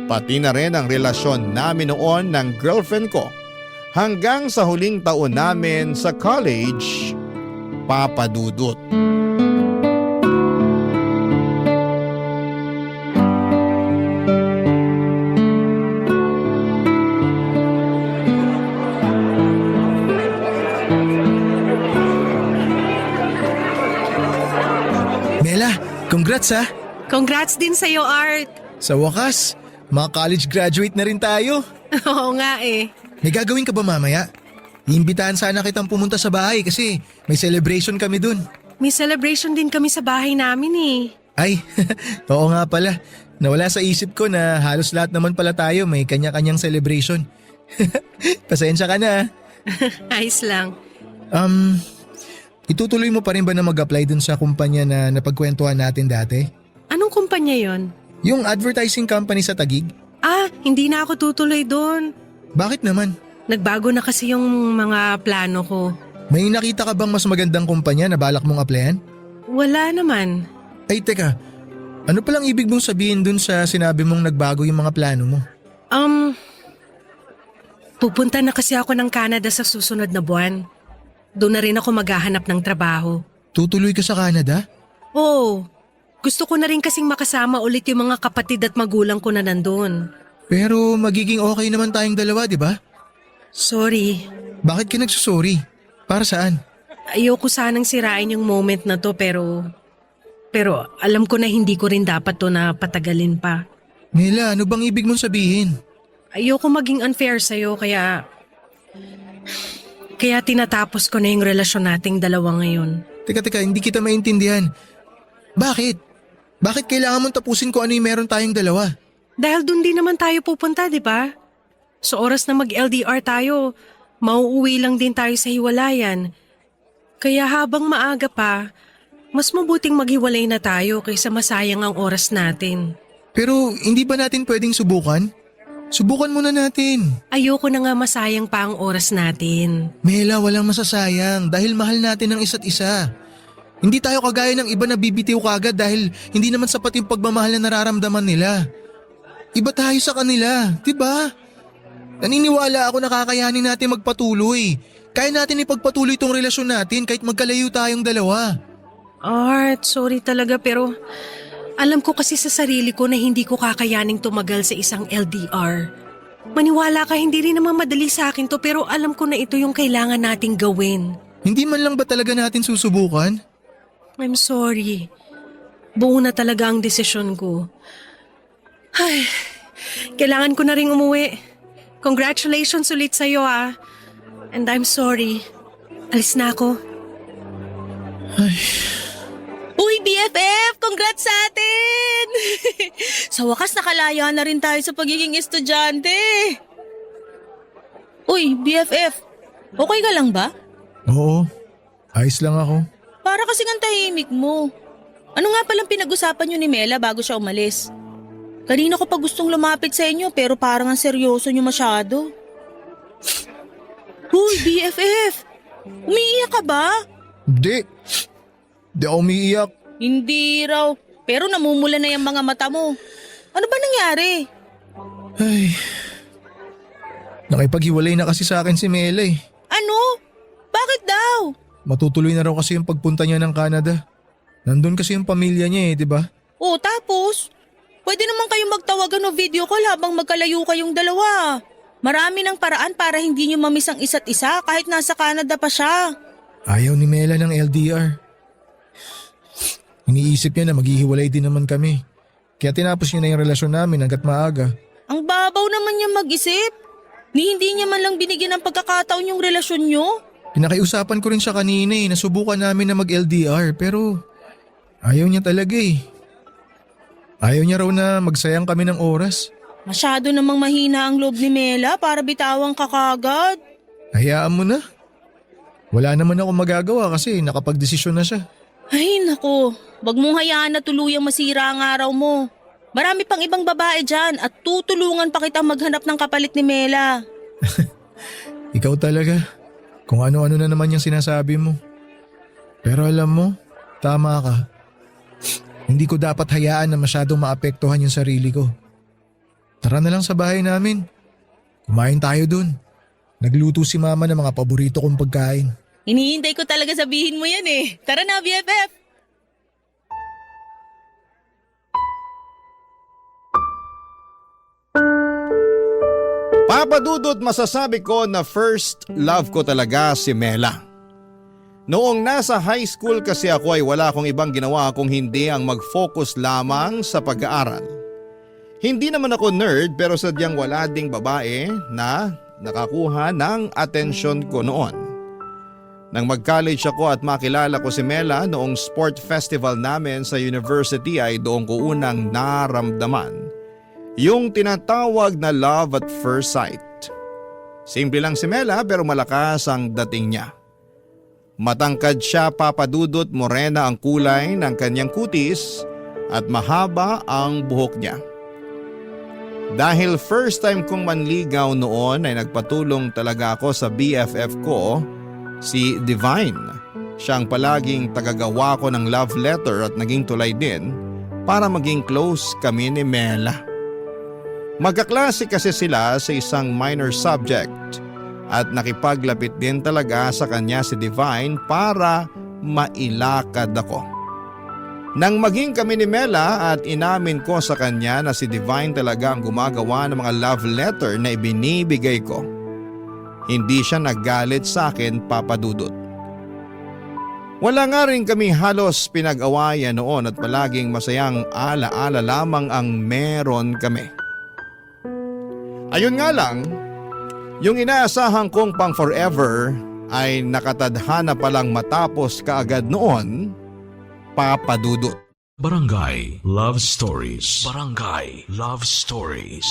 Pati na rin ang relasyon namin noon ng girlfriend ko. Hanggang sa huling taon namin sa college, Papadudut. Mela, congrats ha! Congrats din sa'yo, Art. Sa wakas, mga college graduate na rin tayo. Oo nga eh. May gagawin ka ba mamaya? Iimbitahan sana kitang pumunta sa bahay kasi may celebration kami dun. May celebration din kami sa bahay namin eh. Ay, oo nga pala. Nawala sa isip ko na halos lahat naman pala tayo may kanya-kanyang celebration. Pasensya ka na. Ayos lang. itutuloy mo pa rin ba na mag-apply dun sa kumpanya na napagkwentuhan natin dati? Anong kumpanya yon? Yung advertising company sa Taguig? Hindi na ako tutuloy doon. Bakit naman? Nagbago na kasi yung mga plano ko. May nakita ka bang mas magandang kumpanya na balak mong applyan? Wala naman. Ay teka, ano palang ibig mong sabihin dun sa sinabi mong nagbago yung mga plano mo? Pupunta na kasi ako ng Canada sa susunod na buwan. Doon na rin ako maghahanap ng trabaho. Tutuloy ka sa Canada? Oo, gusto ko na rin kasing makasama ulit yung mga kapatid at magulang ko na nandun. Pero magiging okay naman tayong dalawa, di ba? Sorry, Bakit ka nagsusorry? Para saan? ayoko sanang sirain yung moment na to pero alam ko na hindi ko rin dapat to na patagalin pa. Mela, ano bang ibig mong sabihin? Ayoko maging unfair sa'yo kaya tinatapos ko na yung relasyon nating dalawa ngayon. Teka, hindi kita maintindihan. Bakit? Bakit kailangan mong tapusin kung ano yung meron tayong dalawa? Dahil dun din naman tayo pupunta, di ba? Sa oras na mag-LDR tayo, mauuwi lang din tayo sa hiwalayan. Kaya habang maaga pa, mas mabuting maghiwalay na tayo kaysa masayang ang oras natin. Pero hindi ba natin pwedeng subukan? Subukan muna natin. Ayoko na nga masayang pa ang oras natin. Mela, walang masasayang dahil mahal natin ang isa't isa. Hindi tayo kagaya ng iba na bibitiw kagad dahil hindi naman sapat yung pagmamahal na nararamdaman nila. Iba tayo sa kanila, di ba? Naniniwala ako na kakayanin natin magpatuloy. Kaya natin ipagpatuloy tong relasyon natin kahit magkalayo tayong dalawa. Art, sorry talaga pero alam ko kasi sa sarili ko na hindi ko kakayaning tumagal sa isang LDR. Maniwala ka, hindi rin naman madali sa akin to pero alam ko na ito yung kailangan nating gawin. Hindi man lang ba talaga natin susubukan? I'm sorry. Buo na talaga ang desisyon ko. Ay, kailangan ko na ring umuwi. Congratulations ulit sa'yo ah. And I'm sorry. Alis na ako. Uy, BFF! Congrats sa atin! Sa wakas nakalaya na rin tayo sa pagiging estudyante. Uy, BFF! Okay ka lang ba? Oo, ayos lang ako. Para kasing ang tahimik mo. Ano nga palang pinag-usapan nyo ni Mela bago siya umalis? Kanina ko pa gustong lumapit sa inyo pero parang ang seryoso nyo masyado. Uy, BFF! Umiiyak ka ba? Hindi ako umiiyak. Hindi raw. Pero namumula na yung mga mata mo. Ano ba nangyari? Ay, nakipaghiwalay na kasi sa akin si Mela eh. Ano? Bakit daw? Matutuloy na raw kasi yung pagpunta niya ng Canada. Nandun kasi yung pamilya niya eh, di ba? O tapos? Pwede naman kayong magtawagan o video call habang magkalayo kayong dalawa. Marami ng paraan para hindi nyo mamiss ang isa't isa kahit nasa Canada pa siya. Ayaw ni Mela ng LDR. Iniisip niya na maghihiwalay din naman kami. Kaya tinapos niya na yung relasyon namin hanggat maaga. Ang babaw naman niya mag-isip. Hindi niya man lang binigyan ng pagkakataon yung relasyon nyo. Pinakiusapan ko rin siya kanina eh, nasubukan namin na mag-LDR pero ayaw niya talaga eh. Ayaw niya raw na magsayang kami ng oras. Masyado namang mahina ang loob ni Mela para bitawang kakagad. Hayaan mo na. Wala naman ako magagawa kasi nakapagdesisyon na siya. Ay nako, wag mong hayaan na tuluyang masira ang araw mo. Marami pang ibang babae dyan at tutulungan pa kita maghanap ng kapalit ni Mela. Ikaw talaga. Kung ano-ano na naman yung sinasabi mo. Pero alam mo, tama ka. Hindi ko dapat hayaan na masyadong maapektuhan yung sarili ko. Tara na lang sa bahay namin. Kumain tayo dun. Nagluto si mama ng mga paborito kong pagkain. Hinihintay ko talaga sabihin mo yan eh. Tara na, BFF! Papadudot masasabi ko na first love ko talaga si Mela. Noong nasa high school kasi ako ay wala akong ibang ginawa kung hindi ang mag-focus lamang sa pag-aaral. Hindi naman ako nerd pero sadyang wala ding babae na nakakuha ng atensyon ko noon. Nang mag-college ako at makilala ko si Mela noong sport festival namin sa university ay doon ko unang naramdaman yung tinatawag na love at first sight. Simple lang si Mela pero malakas ang dating niya. Matangkad siya, Papa Dudut, morena ang kulay ng kanyang kutis at mahaba ang buhok niya. Dahil first time kong manligaw noon ay nagpatulong talaga ako sa BFF ko, si Divine. Siya ang palaging tagagawa ko ng love letter at naging tulay din para maging close kami ni Mela. Magkaklase kasi sila sa isang minor subject at nakipaglapit din talaga sa kanya si Divine para mailakad ako. Nang maging kami ni Mela at inamin ko sa kanya na si Divine talaga ang gumagawa ng mga love letter na ibinibigay ko, hindi siya naggalit sa akin, Papa Dudut. Wala nga rin kami halos pinag-awayan noon at palaging masayang ala-ala lamang ang meron kami. Ayun nga lang, yung inaasahan kong pang forever ay nakatadhana palang matapos kaagad noon, Papa Dudut. Barangay Love Stories. Barangay Love Stories.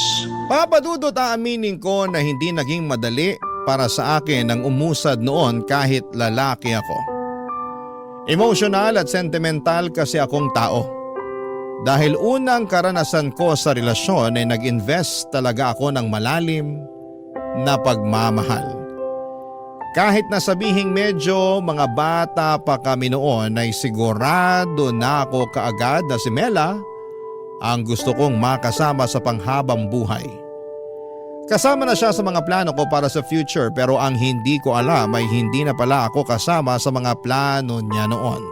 Papa Dudut, aaminin ko na hindi naging madali para sa akin ang umusad noon kahit lalaki ako. Emotional at sentimental kasi akong tao. Dahil unang karanasan ko sa relasyon ay nag-invest talaga ako ng malalim na pagmamahal. Kahit na sabihing medyo mga bata pa kami noon ay sigurado na ako kaagad na si Mela ang gusto kong makasama sa panghabang buhay. Kasama na siya sa mga plano ko para sa future pero ang hindi ko alam ay hindi na pala ako kasama sa mga plano niya noon.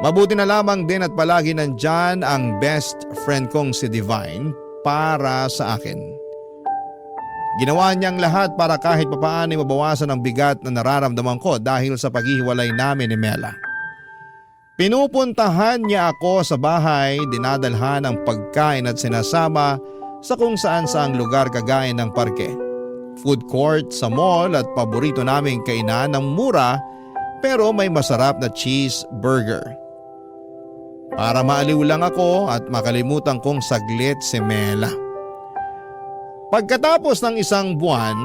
Mabuti na lamang din at palagi nandyan ang best friend kong si Divine para sa akin. Ginawa niyang lahat para kahit papaano ay mabawasan ang bigat na nararamdaman ko dahil sa paghihiwalay namin ni Mela. Pinupuntahan niya ako sa bahay, dinadalhan ng pagkain at sinasama sa kung saan saang lugar kagaya ng parke, food court sa mall at paborito naming kainan ng mura pero may masarap na cheeseburger. Para maaliw lang ako at makalimutan kong saglit si Mela. Pagkatapos ng isang buwan,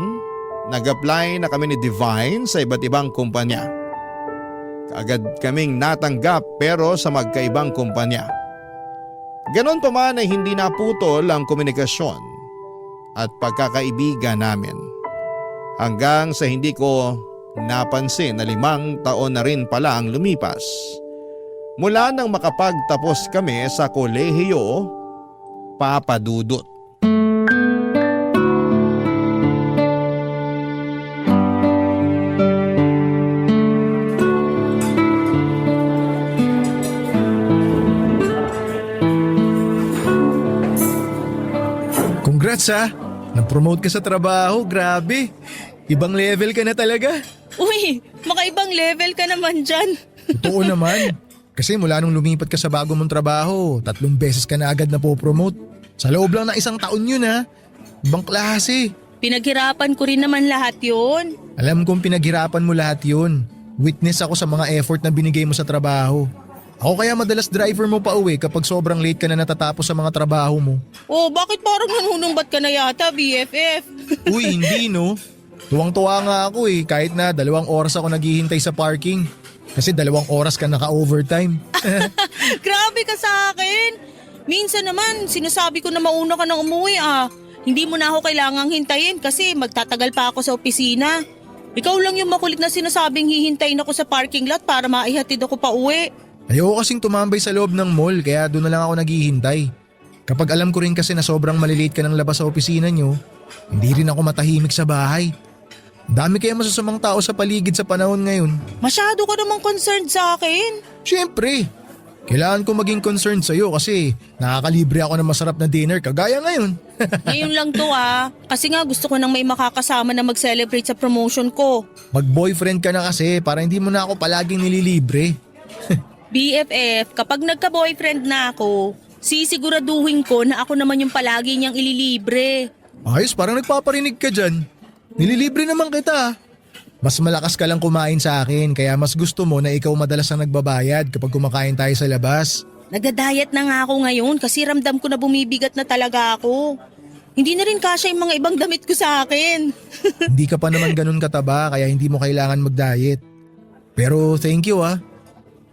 nag-apply na kami ni Divine sa iba't ibang kumpanya. Kaagad kaming natanggap pero sa magkaibang kumpanya. Ganon pa man ay hindi naputol ang komunikasyon at pagkakaibigan namin. Hanggang sa hindi ko napansin na 5 taon na rin pala ang lumipas. Mula nang makapagtapos kami sa kolehiyo, Papa Dudut. Congrats ha! Nag-promote ka sa trabaho, grabe. Ibang level ka na talaga. Uy, makaibang level ka naman dyan. Totoo naman. Kasi mula nung lumipat ka sa bago mong trabaho, 3 beses ka na agad na po-promote. Sa loob lang ng 1 taon yun ha. Ibang klase. Pinaghirapan ko rin naman lahat yun. Alam kong pinaghirapan mo lahat yun. Witness ako sa mga effort na binigay mo sa trabaho. Ako kaya madalas driver mo pa uwi kapag sobrang late ka na natatapos sa mga trabaho mo. Oh, bakit parang nanunumbat ka na yata, BFF? Uy, hindi no. Tuwang-tuwa nga ako kahit na 2 oras ako naghihintay sa parking. Kasi 2 oras ka naka-overtime. Grabe ka sa akin. Minsan naman, sinasabi ko na mauna ka nang umuwi Hindi mo na ako kailangang hintayin kasi magtatagal pa ako sa opisina. Ikaw lang yung makulit na sinasabing hihintayin ako sa parking lot para maihatid ako pa uwi. Ayoko kasing tumambay sa loob ng mall kaya doon na lang ako naghihintay. Kapag alam ko rin kasi na sobrang malilate ka ng labas sa opisina nyo, hindi rin ako matahimik sa bahay. Dami kaya masasamang tao sa paligid sa panahon ngayon. Masyado ka namang concerned sa akin. Siyempre, kailangan ko maging concerned sa'yo kasi nakakalibre ako ng masarap na dinner kagaya ngayon. Ngayon lang to kasi nga gusto ko nang may makakasama na mag-celebrate sa promotion ko. Mag-boyfriend ka na kasi para hindi mo na ako palaging nililibre. BFF, kapag nagka-boyfriend na ako, sisiguraduhin ko na ako naman yung palagi niyang ililibre. Ayos, parang nagpaparinig ka dyan. Nililibre naman kita. Mas malakas ka lang kumain sa akin kaya mas gusto mo na ikaw madalas ang nagbabayad kapag kumakain tayo sa labas. Nagda-diet na nga ako ngayon kasi ramdam ko na bumibigat na talaga ako. Hindi na rin kasya yung mga ibang damit ko sa akin. Hindi ka pa naman ganun kataba kaya hindi mo kailangan mag-diet. Pero thank you ah.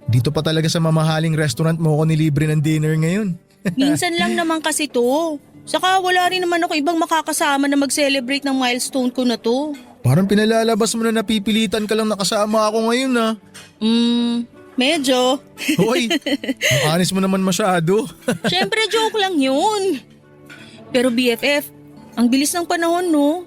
Dito pa talaga sa mamahaling restaurant mo ako nilibre ng dinner ngayon. Minsan lang naman kasi to. Saka wala rin naman ako ibang makakasama na mag-celebrate ng milestone ko na to. Parang pinalalabas mo na napipilitan ka lang nakasama ako ngayon ah. Medyo. Hoy, ang honest mo naman masyado. Syempre joke lang yun. Pero BFF, ang bilis ng panahon no.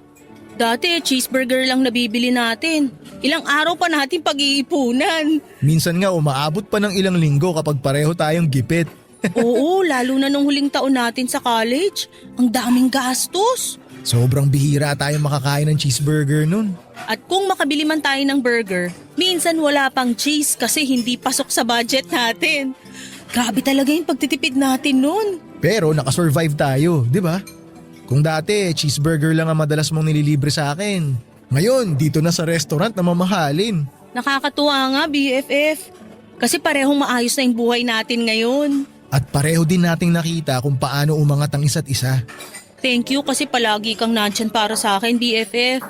Dati cheeseburger lang nabibili natin. Ilang araw pa natin pag-iipunan. Minsan nga umaabot pa ng ilang linggo kapag pareho tayong gipit. Oo, lalo na nung huling taon natin sa college. Ang daming gastos. Sobrang bihira tayong makakain ng cheeseburger nun. At kung makabili man tayo ng burger, minsan wala pang cheese kasi hindi pasok sa budget natin. Grabe talaga yung pagtitipid natin nun. Pero nakasurvive tayo, di ba? Kung dati cheeseburger lang ang madalas mong nililibre sa akin. Ngayon, dito na sa restaurant na mamahalin. Nakakatuwa nga BFF. Kasi parehong maayos na yung buhay natin ngayon. At pareho din nating nakita kung paano umangat ang isa't isa. Thank you kasi palagi kang nandyan para sa akin BFF.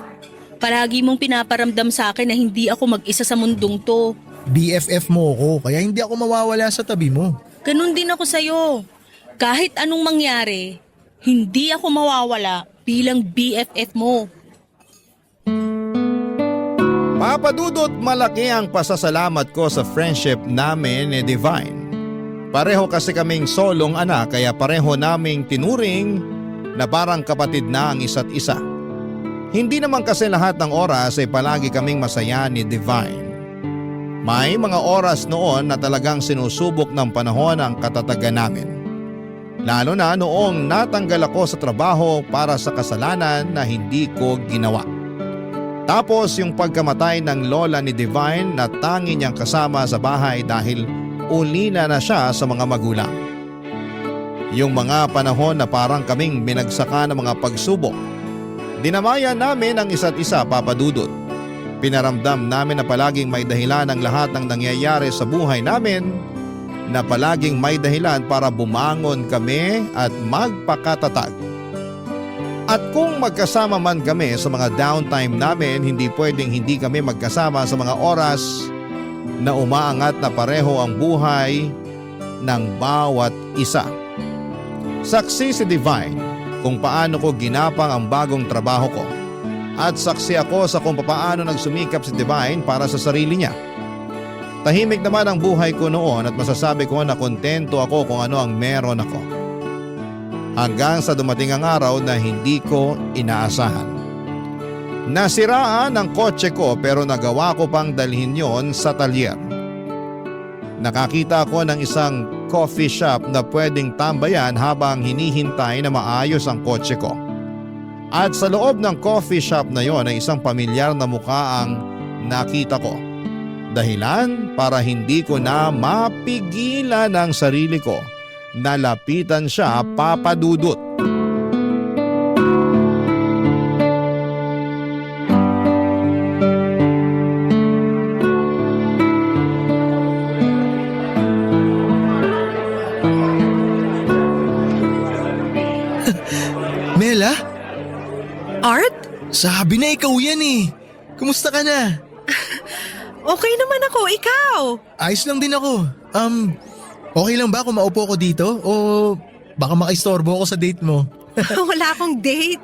Palagi mong pinaparamdam sa akin na hindi ako mag-isa sa mundong to. BFF mo ako, kaya hindi ako mawawala sa tabi mo. Ganun din ako sa'yo. Kahit anong mangyari, hindi ako mawawala bilang BFF mo. Papa Dudut, malaki ang pasasalamat ko sa friendship namin ni Divine. Pareho kasi kaming solong anak kaya pareho naming tinuring na parang kapatid na ang isa't isa. Hindi naman kasi lahat ng oras ay palagi kaming masaya ni Divine. May mga oras noon na talagang sinusubok ng panahon ang katatagan namin. Lalo na noong natanggal ako sa trabaho para sa kasalanan na hindi ko ginawa. Tapos yung pagkamatay ng lola ni Divine na tangi niyang kasama sa bahay dahil ulila na siya sa mga magulang. Yung mga panahon na parang kaming minagsaka ng mga pagsubok. Dinamayan namin ang isa't isa, Papa Dudut. Pinaramdam namin na palaging may dahilan ang lahat ng nangyayari sa buhay namin, na palaging may dahilan para bumangon kami at magpakatatag. At kung magkasama man kami sa mga downtime namin, hindi pwedeng hindi kami magkasama sa mga oras na umaangat na pareho ang buhay ng bawat isa. Saksi si Divine kung paano ko ginapang ang bagong trabaho ko. At saksi ako sa kung paano nagsumikap si Divine para sa sarili niya. Tahimik naman ang buhay ko noon at masasabi ko na kontento ako kung ano ang meron ako. Hanggang sa dumating ang araw na hindi ko inaasahan. Nasiraan ang kotse ko pero nagawa ko pang dalhin yon sa talyer. Nakakita ko ng isang coffee shop na pwedeng tambayan habang hinihintay na maayos ang kotse ko. At sa loob ng coffee shop na yon ay isang pamilyar na mukha ang nakita ko. Dahilan para hindi ko na mapigilan ang sarili ko na lapitan siya, Papa Dudut. Mela, Art? sabi na ikaw yan eh. Kumusta ka na? Okay naman ako, ikaw? Ayos lang din ako. Okay lang ba kung maupo ko dito? O baka makaistorbo ako sa date mo? Wala akong date.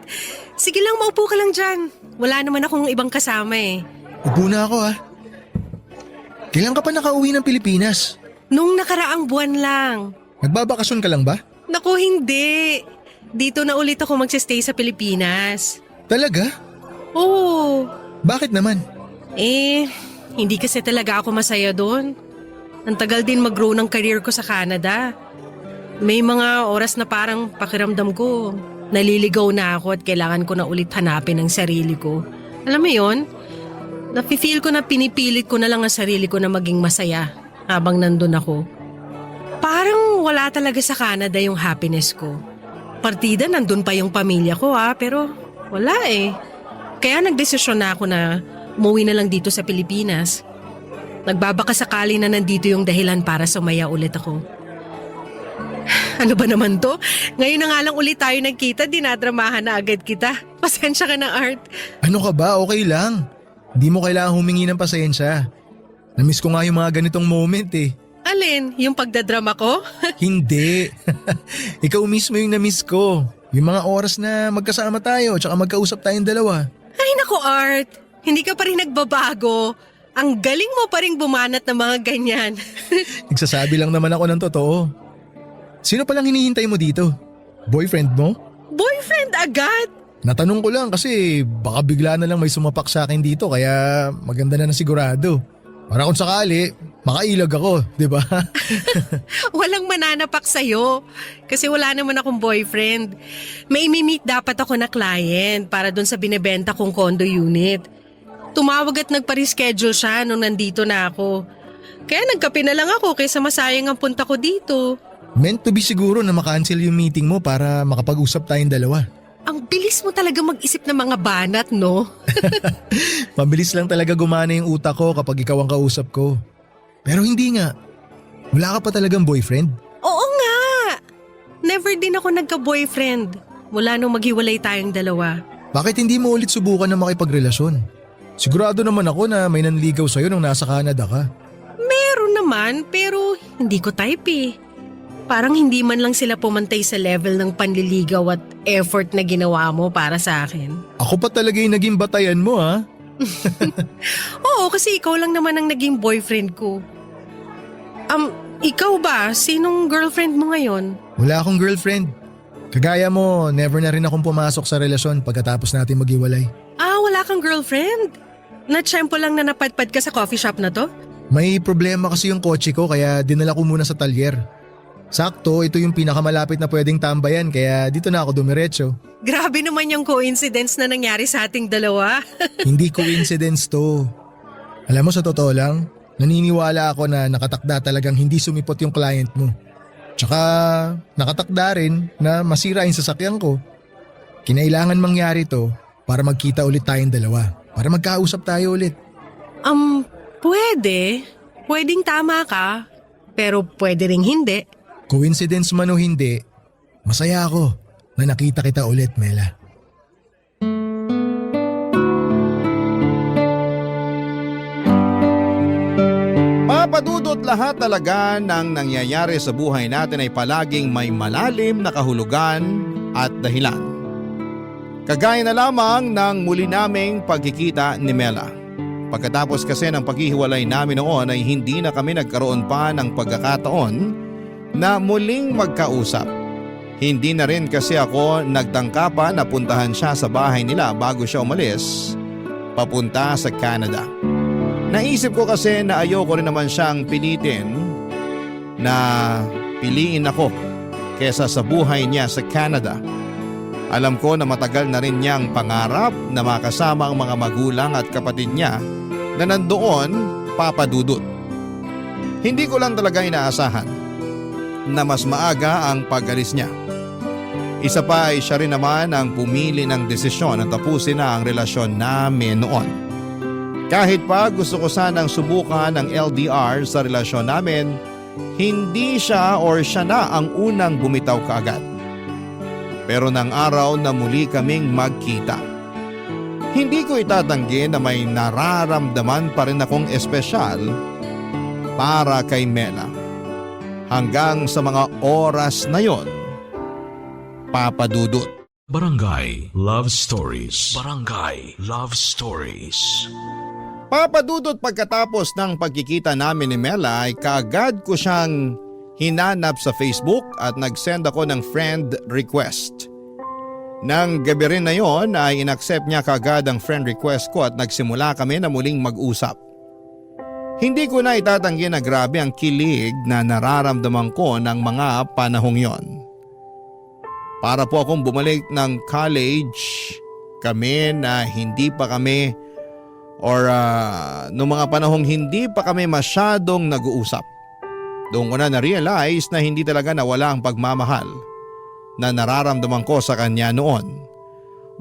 Sige lang, maupo ka lang dyan. Wala naman akong ibang kasama eh. Upo na ako ah. Kailan ka pa nakauwi ng Pilipinas? Nung nakaraang buwan lang. Nagbabakasyon ka lang ba? Naku, hindi. Dito na ulit ako magsistay sa Pilipinas. Talaga? Oo. Bakit naman? Hindi kasi talaga ako masaya doon. Ang tagal din mag-grow ng career ko sa Canada. May mga oras na parang pakiramdam ko, naliligaw na ako at kailangan ko na ulit hanapin ang sarili ko. Alam mo yon? Nafe-feel ko na pinipilit ko na lang ang sarili ko na maging masaya habang nandun ako. Parang wala talaga sa Canada yung happiness ko. Partida nandun pa yung pamilya ko pero wala eh. Kaya nagdesisyon na ako na umuwi na lang dito sa Pilipinas. Nagbabaka sakali na nandito yung dahilan para sumaya ulit ako. Ano ba naman to? Ngayon na nga lang ulit tayo nagkita, dinadramahan na agad kita. Pasensya ka na, Art. Ano ka ba? Okay lang. Di mo kailangan humingi ng pasensya. Namiss ko nga yung mga ganitong moment eh. Alin, yung pagdadrama ko? Hindi. Ikaw mismo yung namiss ko. Yung mga oras na magkasama tayo tsaka magkausap tayong dalawa. Ay nako Art, hindi ka pa rin nagbabago. Ang galing mo pa rin bumanat ng mga ganyan. Nagsasabi lang naman ako ng totoo. Sino palang hinihintay mo dito? Boyfriend mo? Boyfriend agad? Natanong ko lang kasi baka bigla na lang may sumapak sa akin dito kaya maganda na sigurado. Para kung sakali, makailag ako, di ba? Walang mananapak sa'yo. Kasi wala naman akong boyfriend. May imi-meet dapat ako na client para dun sa binebenta kong condo unit. Tumawag at nagpa-reschedule siya nung nandito na ako. Kaya nagkape na lang ako kaysa masayang ang punta ko dito. Meant to be siguro na makancel yung meeting mo para makapag-usap tayong dalawa. Ang bilis mo talaga mag-isip ng mga banat, no? Mabilis lang talaga gumana yung utak ko kapag ikaw ang kausap ko. Pero hindi nga. Wala ka pa talagang boyfriend? Oo nga! Never din ako nagka-boyfriend. Mula nung maghiwalay tayong dalawa. Bakit hindi mo ulit subukan na makipagrelasyon? Sigurado naman ako na may nanligaw sa'yo nung nasa Canada ka. Meron naman, pero hindi ko type eh. Parang hindi man lang sila pumantay sa level ng panliligaw at effort na ginawa mo para sa akin. Ako pa talaga yung naging batayan mo ha? Oo, kasi ikaw lang naman ang naging boyfriend ko. Ikaw ba? Sinong girlfriend mo ngayon? Wala akong girlfriend. Kagaya mo, never na rin akong pumasok sa relasyon pagkatapos natin maghiwalay. Wala kang girlfriend? Natsyempo lang na napadpad ka sa coffee shop na to? May problema kasi yung kotse ko kaya dinala ko muna sa talyer. Sakto, ito yung pinakamalapit na pwedeng tambayan kaya dito na ako dumiretso. Grabe naman yung coincidence na nangyari sa ating dalawa. Hindi coincidence to. Alam mo sa totoo lang, naniniwala ako na nakatakda talagang hindi sumipot yung client mo. Tsaka nakatakda rin na masira yung sasakyan ko. Kinailangan mangyari to para magkita ulit tayong dalawa. Para magkausap tayo ulit. Pwede. Pwedeng tama ka. Pero pwede ring hindi. Coincidence man o hindi, masaya ako na nakita kita ulit, Mela. Papadudot lahat talaga ng nangyayari sa buhay natin ay palaging may malalim na kahulugan at dahilan. Kagaya na lamang ng muli naming pagkikita ni Mela. Pagkatapos kasi ng paghihiwalay namin noon ay hindi na kami nagkaroon pa ng pagkakataon na muling magkausap. Hindi na rin kasi ako nagtangka pa na puntahan siya sa bahay nila bago siya umalis papunta sa Canada. Naisip ko kasi na ayoko rin naman siyang pilitin na piliin ako kesa sa buhay niya sa Canada. Alam ko na matagal na rin niyang pangarap na makasama ang mga magulang at kapatid niya na nandoon, papadudot. Hindi ko lang talaga inaasahan na mas maaga ang pag-alis niya. Isa pa ay siya rin naman ang pumili ng desisyon na tapusin na ang relasyon namin noon. Kahit pa gusto ko sanang subukan ng LDR sa relasyon namin, hindi siya or siya na ang unang bumitaw kaagad. Pero nang araw na muli kaming magkita, hindi ko itatanggi na may nararamdaman pa rin akong espesyal para kay Mela. Hanggang sa mga oras na yon, papadudot. Barangay Love Stories. Barangay Love Stories. Papadudot pagkatapos ng pagkikita namin ni Mela ay kaagad ko siyang hinanap sa Facebook at nag-send ako ng friend request. Nang gabi rin na yon ay inaccept niya kaagad ang friend request ko at nagsimula kami na muling mag-usap. Hindi ko na itatanggi na grabe ang kilig na nararamdaman ko ng mga panahong yon. Para po akong bumalik ng college, kami na hindi pa kami noong mga panahong hindi pa kami masyadong nag-uusap. Doon ko na na-realize na hindi talaga nawala ang pagmamahal na nararamdaman ko sa kanya noon.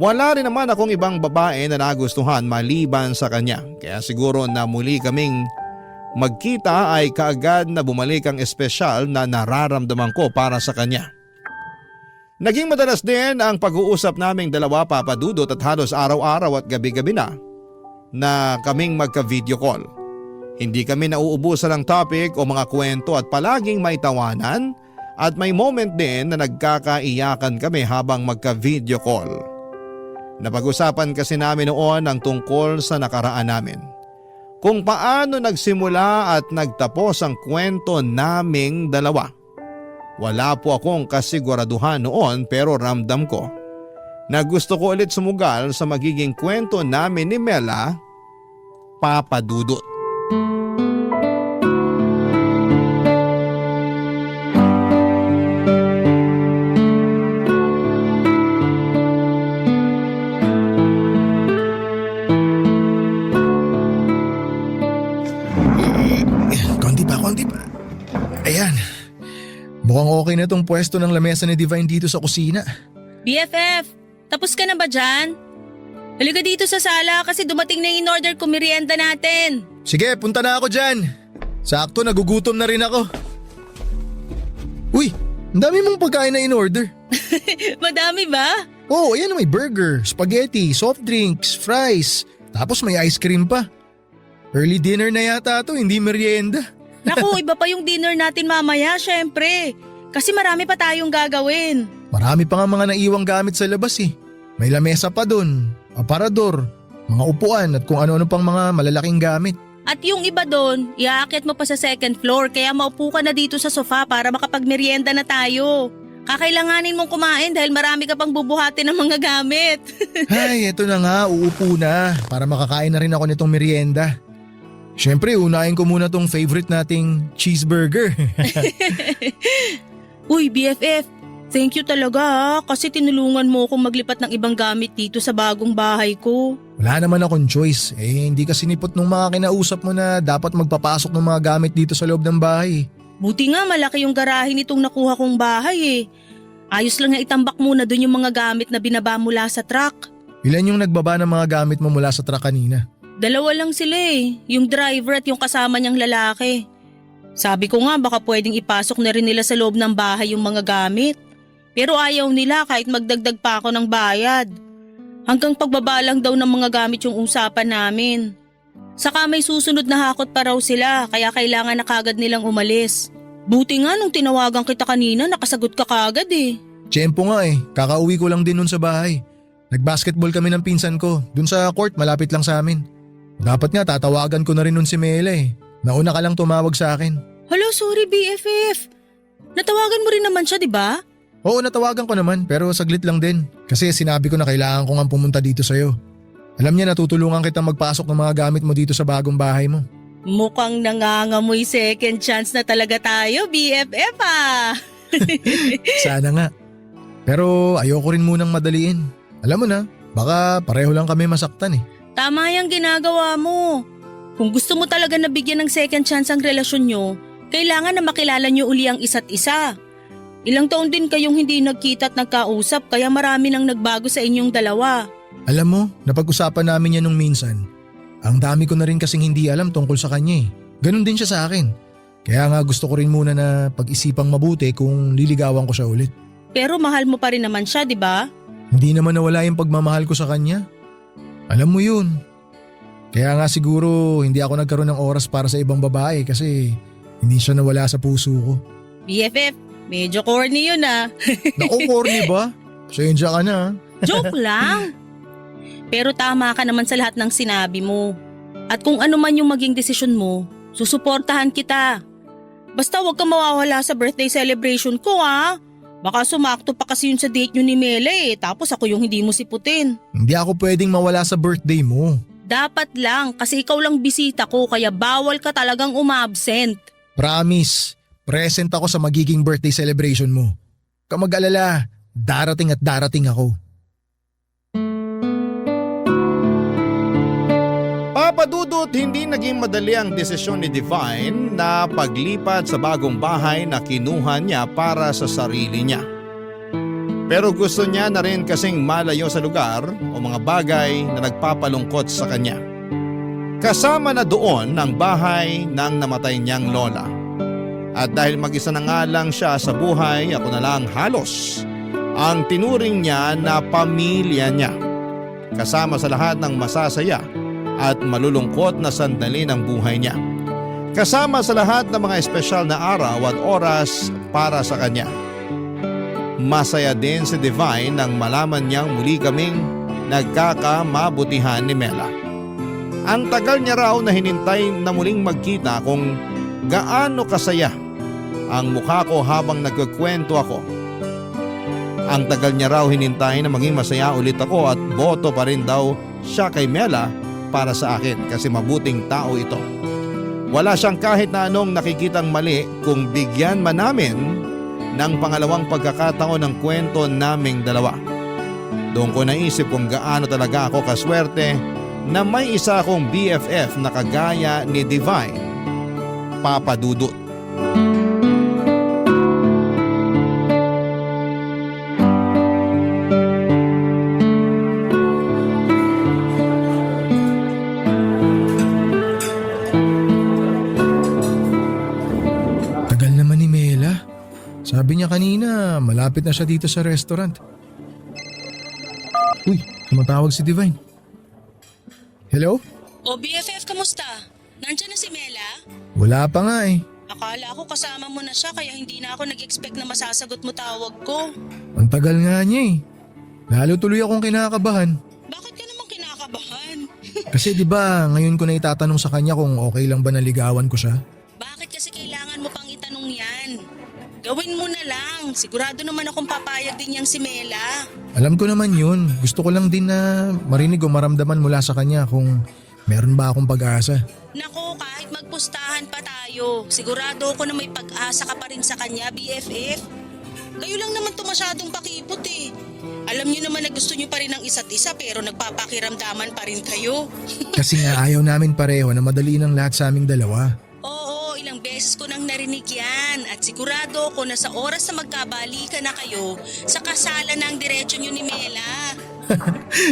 Wala rin naman akong ibang babae na nagustuhan maliban sa kanya. Kaya siguro na muli kaming magkita ay kaagad na bumalik ang espesyal na nararamdaman ko para sa kanya. Naging madalas din ang pag-uusap naming dalawa, papadudot, at halos araw-araw at gabi-gabi na kaming magka-video call. Hindi kami nauubusan ng topic o mga kwento at palaging may tawanan at may moment din na nagkakaiyakan kami habang magka-video call. Napag-usapan kasi namin noon ang tungkol sa nakaraan namin. Kung paano nagsimula at nagtapos ang kwento naming dalawa. Wala po akong kasiguraduhan noon pero ramdam ko na gusto ko ulit sumugal sa magiging kwento namin ni Mela, Papa Dudut. Konti pa. Ayan. Mukhang okay na tong pwesto ng lamesa ni Divine dito sa kusina. BFF, tapos ka na ba dyan? Halika dito sa sala kasi dumating na yung in-order ko merienda natin. Sige, punta na ako dyan. Sakto, nagugutom na rin ako. Uy, ang dami mong pagkain na in-order. Madami ba? Oh, ayan, may burger, spaghetti, soft drinks, fries, tapos may ice cream pa. Early dinner na yata to, hindi merienda. Naku, iba pa yung dinner natin mamaya, syempre. Kasi marami pa tayong gagawin. Marami pa nga mga naiwang gamit sa labas eh. May lamesa pa dun, aparador, mga upuan at kung ano-ano pang mga malalaking gamit. At yung iba doon, iaakit mo pa sa second floor kaya maupo ka na dito sa sofa para makapagmerienda na tayo. Kakailanganin mong kumain dahil marami ka pang bubuhatin ng mga gamit. Ay, eto na nga, uupo na para makakain na rin ako nitong merienda. Siyempre, unahin ko muna tong favorite nating cheeseburger. Uy, BFF, thank you talaga kasi tinulungan mo akong maglipat ng ibang gamit dito sa bagong bahay ko. Wala naman akong choice. Hindi kasi nipot nung mga kinausap mo na dapat magpapasok ng mga gamit dito sa loob ng bahay. Buti nga malaki yung garahe nitong nakuha kong bahay eh. Ayos lang nga itambak muna dun yung mga gamit na binaba mula sa truck. Ilan yung nagbaba ng mga gamit mo mula sa truck kanina? 2 lang sila eh, yung driver at yung kasama niyang lalaki. Sabi ko nga baka pwedeng ipasok na rin nila sa loob ng bahay yung mga gamit. Pero ayaw nila kahit magdagdag pa ako ng bayad. Hanggang pagbaba lang daw ng mga gamit yung usapan namin. Saka may susunod na hakot pa raw sila kaya kailangan na kagad nilang umalis. Buti nga nung tinawagan kita kanina nakasagot ka kagad eh. Tiyempo nga kakauwi ko lang din nun sa bahay. Nagbasketball kami ng pinsan ko, dun sa court malapit lang sa amin. Dapat nga tatawagan ko na rin nun si Mela eh. Nauna ka lang tumawag sa akin. Hello, sorry BFF. Natawagan mo rin naman siya, di ba? Oo, natawagan ko naman pero saglit lang din. Kasi sinabi ko na kailangan ko nga pumunta dito sa'yo. Alam niya natutulungan kitang magpasok ng mga gamit mo dito sa bagong bahay mo. Mukhang nangangamoy second chance na talaga tayo, BFF ah. Sana nga. Pero ayoko rin munang madaliin. Alam mo na, baka pareho lang kami masaktan eh. Tama yung ginagawa mo. Kung gusto mo talaga na bigyan ng second chance ang relasyon nyo, kailangan na makilala nyo uli ang isa't isa. Ilang taon din kayong hindi nagkita at nagkausap kaya marami nang nagbago sa inyong dalawa. Alam mo, napag-usapan namin yan nung minsan. Ang dami ko na rin kasing hindi alam tungkol sa kanya eh. Ganon din siya sa akin. Kaya nga gusto ko rin muna na pag-isipang mabuti kung liligawan ko siya ulit. Pero mahal mo pa rin naman siya, di ba? Hindi naman nawala yung pagmamahal ko sa kanya. Alam mo yun. Kaya nga siguro hindi ako nagkaroon ng oras para sa ibang babae kasi hindi siya nawala sa puso ko. BFF, medyo corny yun ah. Naku, corny ba? Pasensya ka na. Joke lang. Pero tama ka naman sa lahat ng sinabi mo. At kung ano man yung maging desisyon mo, susuportahan kita. Basta huwag kang mawawala sa birthday celebration ko ah. Baka sumakto pa kasi yun sa date nyo ni Mela tapos ako yung hindi mo siputin. Hindi ako pwedeng mawala sa birthday mo. Dapat lang kasi ikaw lang bisita ko kaya bawal ka talagang umabsent. Promise, present ako sa magiging birthday celebration mo. Huwag mag-alala, darating at darating ako. Papa Dudut, hindi naging madali ang desisyon ni Divine na paglipat sa bagong bahay na kinuha niya para sa sarili niya. Pero gusto niya na rin kasing malayo sa lugar o mga bagay na nagpapalungkot sa kanya. Kasama na doon ang bahay ng namatay niyang lola. At dahil mag-isa na nga lang siya sa buhay, ako na lang halos ang tinuring niya na pamilya niya. Kasama sa lahat ng masasaya at malulungkot na sandali ng buhay niya. Kasama sa lahat ng mga espesyal na araw at oras para sa kanya. Masaya din si Divine nang malaman niyang muli kaming nagkakamabutihan ni Mela. Ang tagal niya raw na hinintay na muling magkita kung gaano kasaya ang mukha ko habang nagkukwento ako. Ang tagal niya raw hinintay na maging masaya ulit ako at boto pa rin daw siya kay Mela para sa akin kasi mabuting tao ito. Wala siyang kahit na anong nakikitang mali kung bigyan man namin ng pangalawang pagkakataon ng kwento naming dalawa. Doon ko naisip kung gaano talaga ako kaswerte na may isa akong BFF na kagaya ni Divine, Papa Dudut. Tagal naman ni Mela. Sabi niya kanina, malapit na siya dito sa restaurant. Uy, tumatawag si Divine. Hello? O BFF, kamusta? Nandiyan na si Mela? Wala pa nga eh. Akala ko kasama mo na siya kaya hindi na ako nag-expect na masasagot mo tawag ko. Ang tagal nga niya eh. Lalo tuloy akong kinakabahan. Bakit ka naman kinakabahan? Kasi 'di ba, ngayon ko na itatanong sa kanya kung okay lang ba naligawan ko siya. Bakit kasi kailangan mo pang itanong yan? Gawin mo na lang. Sigurado naman akong papayag din yang si Mela. Alam ko naman yun. Gusto ko lang din na marinig o maramdaman mula sa kanya kung meron ba akong pag-asa. Nako, kahit magpustahan pa tayo, sigurado ako na may pag-asa ka pa rin sa kanya, BFF. Kayo lang naman to masyadong pakipot eh. Alam niyo naman na gusto niyo pa rin ang isa't isa pero nagpapakiramdaman pa rin kayo. Kasi nga ayaw namin pareho na madali ng lahat sa aming dalawa. Oo, ilang beses ko nang narinig yan at sigurado ako na sa oras na magkabalikan na kayo, sa kasalan na ang diretsyo niyo ni Mela.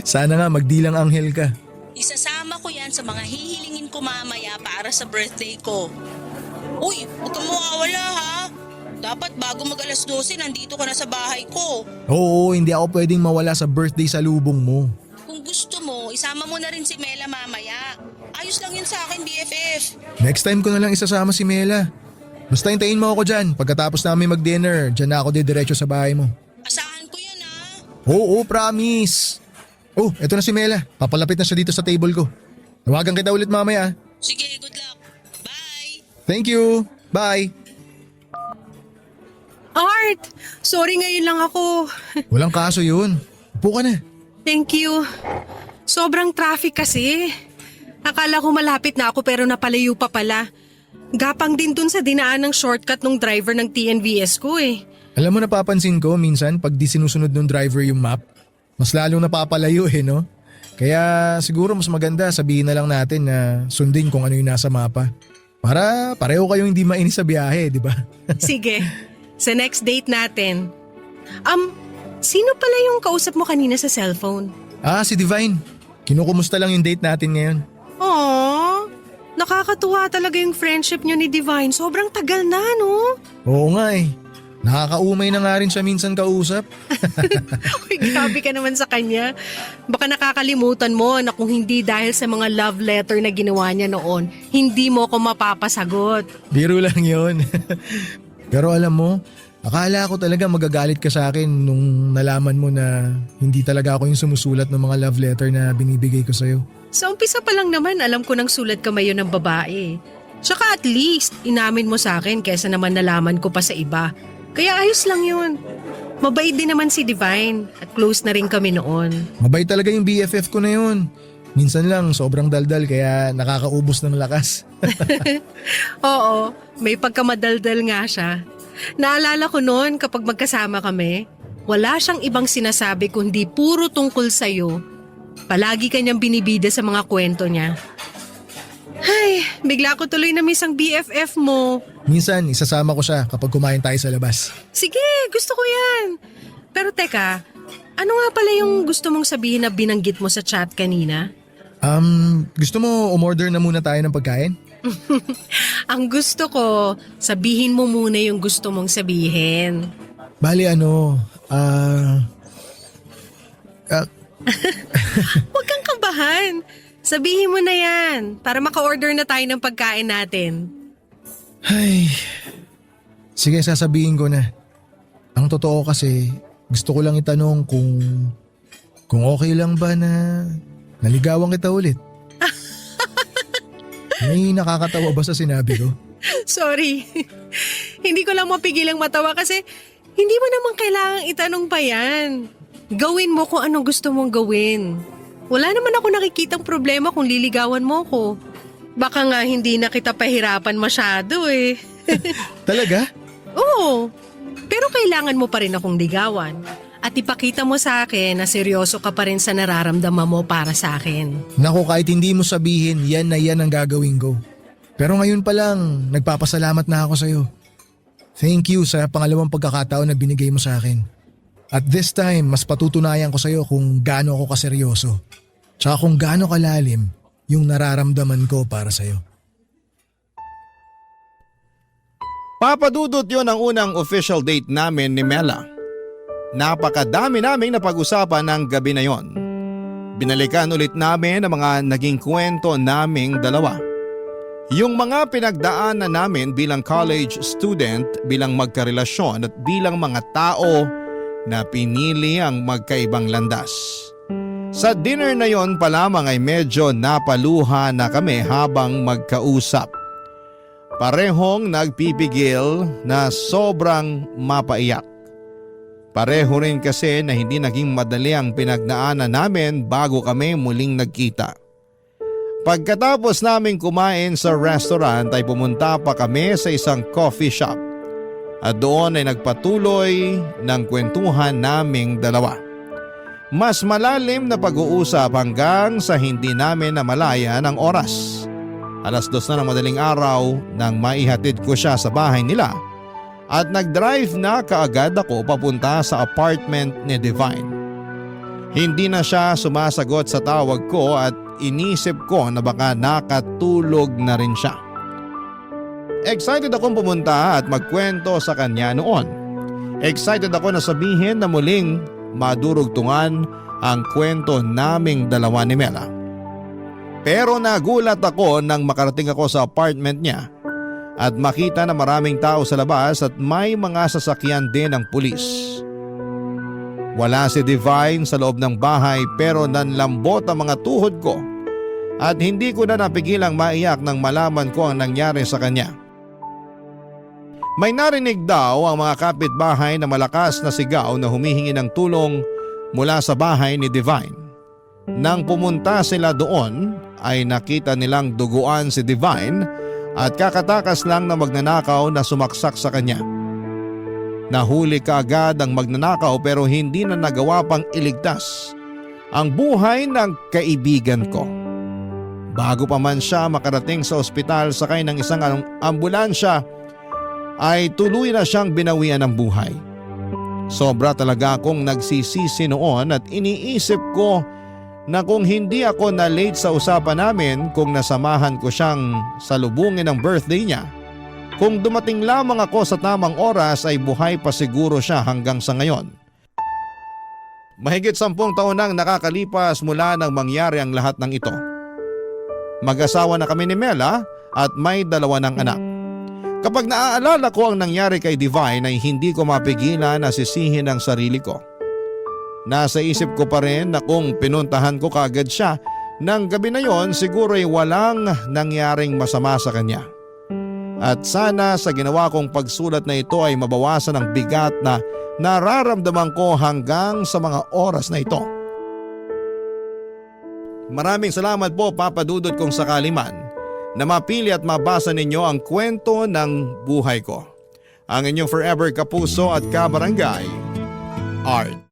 Sana nga magdilang anghel ka. Isasama ko yan sa mga hihilingin ko mamaya para sa birthday ko. Uy, huwag kang mawawala ha. Dapat bago mag alas 12, nandito ka na sa bahay ko. Oo, hindi ako pwedeng mawala sa birthday sa lubong mo. Kung gusto mo, isama mo na rin si Mela mamaya. Ayos lang yun sa akin, BFF. Next time ko na lang isasama si Mela. Basta hintayin mo ako dyan. Pagkatapos namin mag-dinner, dyan na ako didiretso sa bahay mo. Asahan ko yan ha. Oo, promise. Oh, eto na si Mela. Papalapit na siya dito sa table ko. Tawagan kita ulit mamaya. Sige, good luck. Bye! Thank you. Bye. Art! Sorry ngayon lang ako. Walang kaso yun. Upo ka na. Thank you. Sobrang traffic kasi. Akala ko malapit na ako pero napalayo pa pala. Gapang din dun sa dinaan ng shortcut ng driver ng TNVS ko eh. Alam mo, napapansin ko minsan pag di sinusunod ng driver yung map, mas lalong napapalayo eh, no? Kaya siguro mas maganda sabihin na lang natin na sundin kung ano yung nasa mapa. Para pareho kayong hindi mainis sa biyahe, di ba? Sige, sa next date natin. Sino pala yung kausap mo kanina sa cellphone? Si Divine. Kinukumusta lang yung date natin ngayon. Aww, nakakatuwa talaga yung friendship nyo ni Divine. Sobrang tagal na, no? Oo nga eh. Nakakaumay na nga rin siya minsan kausap. Uy, grabe ka naman sa kanya. Baka nakakalimutan mo na kung hindi dahil sa mga love letter na ginawa niya noon, hindi mo ko mapapasagot. Biro lang yun. Pero alam mo, akala ko talaga magagalit ka sa akin nung nalaman mo na hindi talaga ako yung sumusulat ng mga love letter na binibigay ko sa'yo. Sa umpisa pa lang naman, alam ko nang sulat ka mayon ng babae. Tsaka at least, inamin mo sa akin kesa naman nalaman ko pa sa iba. Kaya ayos lang yun. Mabait din naman si Divine at close na rin kami noon. Mabait talaga yung BFF ko na yun. Minsan lang sobrang daldal kaya nakakaubos ng lakas. Oo, may pagkamadaldal nga siya. Naalala ko noon kapag magkasama kami, wala siyang ibang sinasabi kundi puro tungkol sa'yo. Palagi kanyang binibida sa mga kwento niya. Ay, bigla ko tuloy na miss ang BFF mo. Minsan isasama ko siya kapag kumain tayo sa labas. Sige, gusto ko yan. Pero teka, ano nga pala yung gusto mong sabihin na binanggit mo sa chat kanina? Gusto mo umorder na muna tayo ng pagkain? Ang gusto ko, sabihin mo muna yung gusto mong sabihin. Bali Huwag kang kabahan. Sabihin mo na yan para maka-order na tayo ng pagkain natin. Ay, sige sasabihin ko na. Ang totoo kasi, gusto ko lang itanong kung okay lang ba na naligawan kita ulit. May nakakatawa ba sa sinabi ko? Sorry. Hindi ko lang mapigilang matawa kasi hindi mo naman kailangang itanong pa yan. Gawin mo kung anong gusto mong gawin. Wala naman ako nakikitang problema kung liligawan mo ko. Baka nga hindi na kita pahirapan masyado eh. Talaga? Oo. Pero kailangan mo pa rin akong ligawan. At ipakita mo sa akin na seryoso ka pa rin sa nararamdaman mo para sa akin. Naku, kahit hindi mo sabihin, yan na yan ang gagawin ko. Pero ngayon pa lang, nagpapasalamat na ako sa'yo. Thank you sa pangalawang pagkakataon na binigay mo sa akin. At this time, mas patutunayan ko sa'yo kung gaano ako kaseryoso. Tsaka kung gaano kalalim yung nararamdaman ko para sa'yo. Papadudot yon ang unang official date namin ni Mela. Napakadami naming napag-usapan ng gabi na yon. Binalikan ulit namin ang mga naging kwento naming dalawa. Yung mga pinagdaanan namin bilang college student, bilang magkarelasyon at bilang mga tao na pinili ang magkaibang landas. Sa dinner na yon pa lamang ay medyo napaluha na kami habang magkausap. Parehong nagpipigil na sobrang mapaiyak. Pareho rin kasi na hindi naging madali ang pinagdaanan namin bago kami muling nagkita. Pagkatapos naming kumain sa restaurant ay pumunta pa kami sa isang coffee shop. At doon ay nagpatuloy ng kwentuhan naming dalawa. Mas malalim na pag-uusap hanggang sa hindi namin namalaya ng oras. 2:00 na ng madaling araw nang maihatid ko siya sa bahay nila at nag-drive na kaagad ako papunta sa apartment ni Divine. Hindi na siya sumasagot sa tawag ko at inisip ko na baka nakatulog na rin siya. Excited akong pumunta at magkwento sa kanya noon. Excited ako na sabihin na muling madurugtungan ang kwento naming dalawa ni Mela. Pero nagulat ako nang makarating ako sa apartment niya at makita na maraming tao sa labas at may mga sasakyan din ng pulis. Wala si Divine sa loob ng bahay pero nanlambot ang mga tuhod ko at hindi ko na napigilang maiyak nang malaman ko ang nangyari sa kanya. May narinig daw ang mga kapitbahay na malakas na sigaw na humihingi ng tulong mula sa bahay ni Divine. Nang pumunta sila doon ay nakita nilang duguan si Divine at kakatakas lang na magnanakaw na sumaksak sa kanya. Nahuli kaagad ang magnanakaw pero hindi na nagawa pang iligtas ang buhay ng kaibigan ko. Bago pa man siya makarating sa ospital sakay ng isang ambulansya ay tuloy na siyang binawian ng buhay. Sobra talaga akong nagsisisi noon at iniisip ko na kung hindi ako na-late sa usapan namin, kung nasamahan ko siyang salubungin ng birthday niya, kung dumating lamang ako sa tamang oras ay buhay pa siguro siya hanggang sa ngayon. Mahigit 10 taon nang nakakalipas mula nang mangyari ang lahat ng ito. Mag-asawa na kami ni Mela at may 2 ng anak. Kapag naaalala ko ang nangyari kay Divine ay hindi ko mapigilan na sisihin ang sarili ko. Nasa isip ko pa rin na kung pinuntahan ko kaagad siya ng gabi na yon siguro ay walang nangyaring masama sa kanya. At sana sa ginawa kong pagsulat na ito ay mabawasan ang bigat na nararamdaman ko hanggang sa mga oras na ito. Maraming salamat po Papa Dudut kung sakali man na mapili at mabasa ninyo ang kwento ng buhay ko. Ang inyong forever kapuso at kabarangay, Art.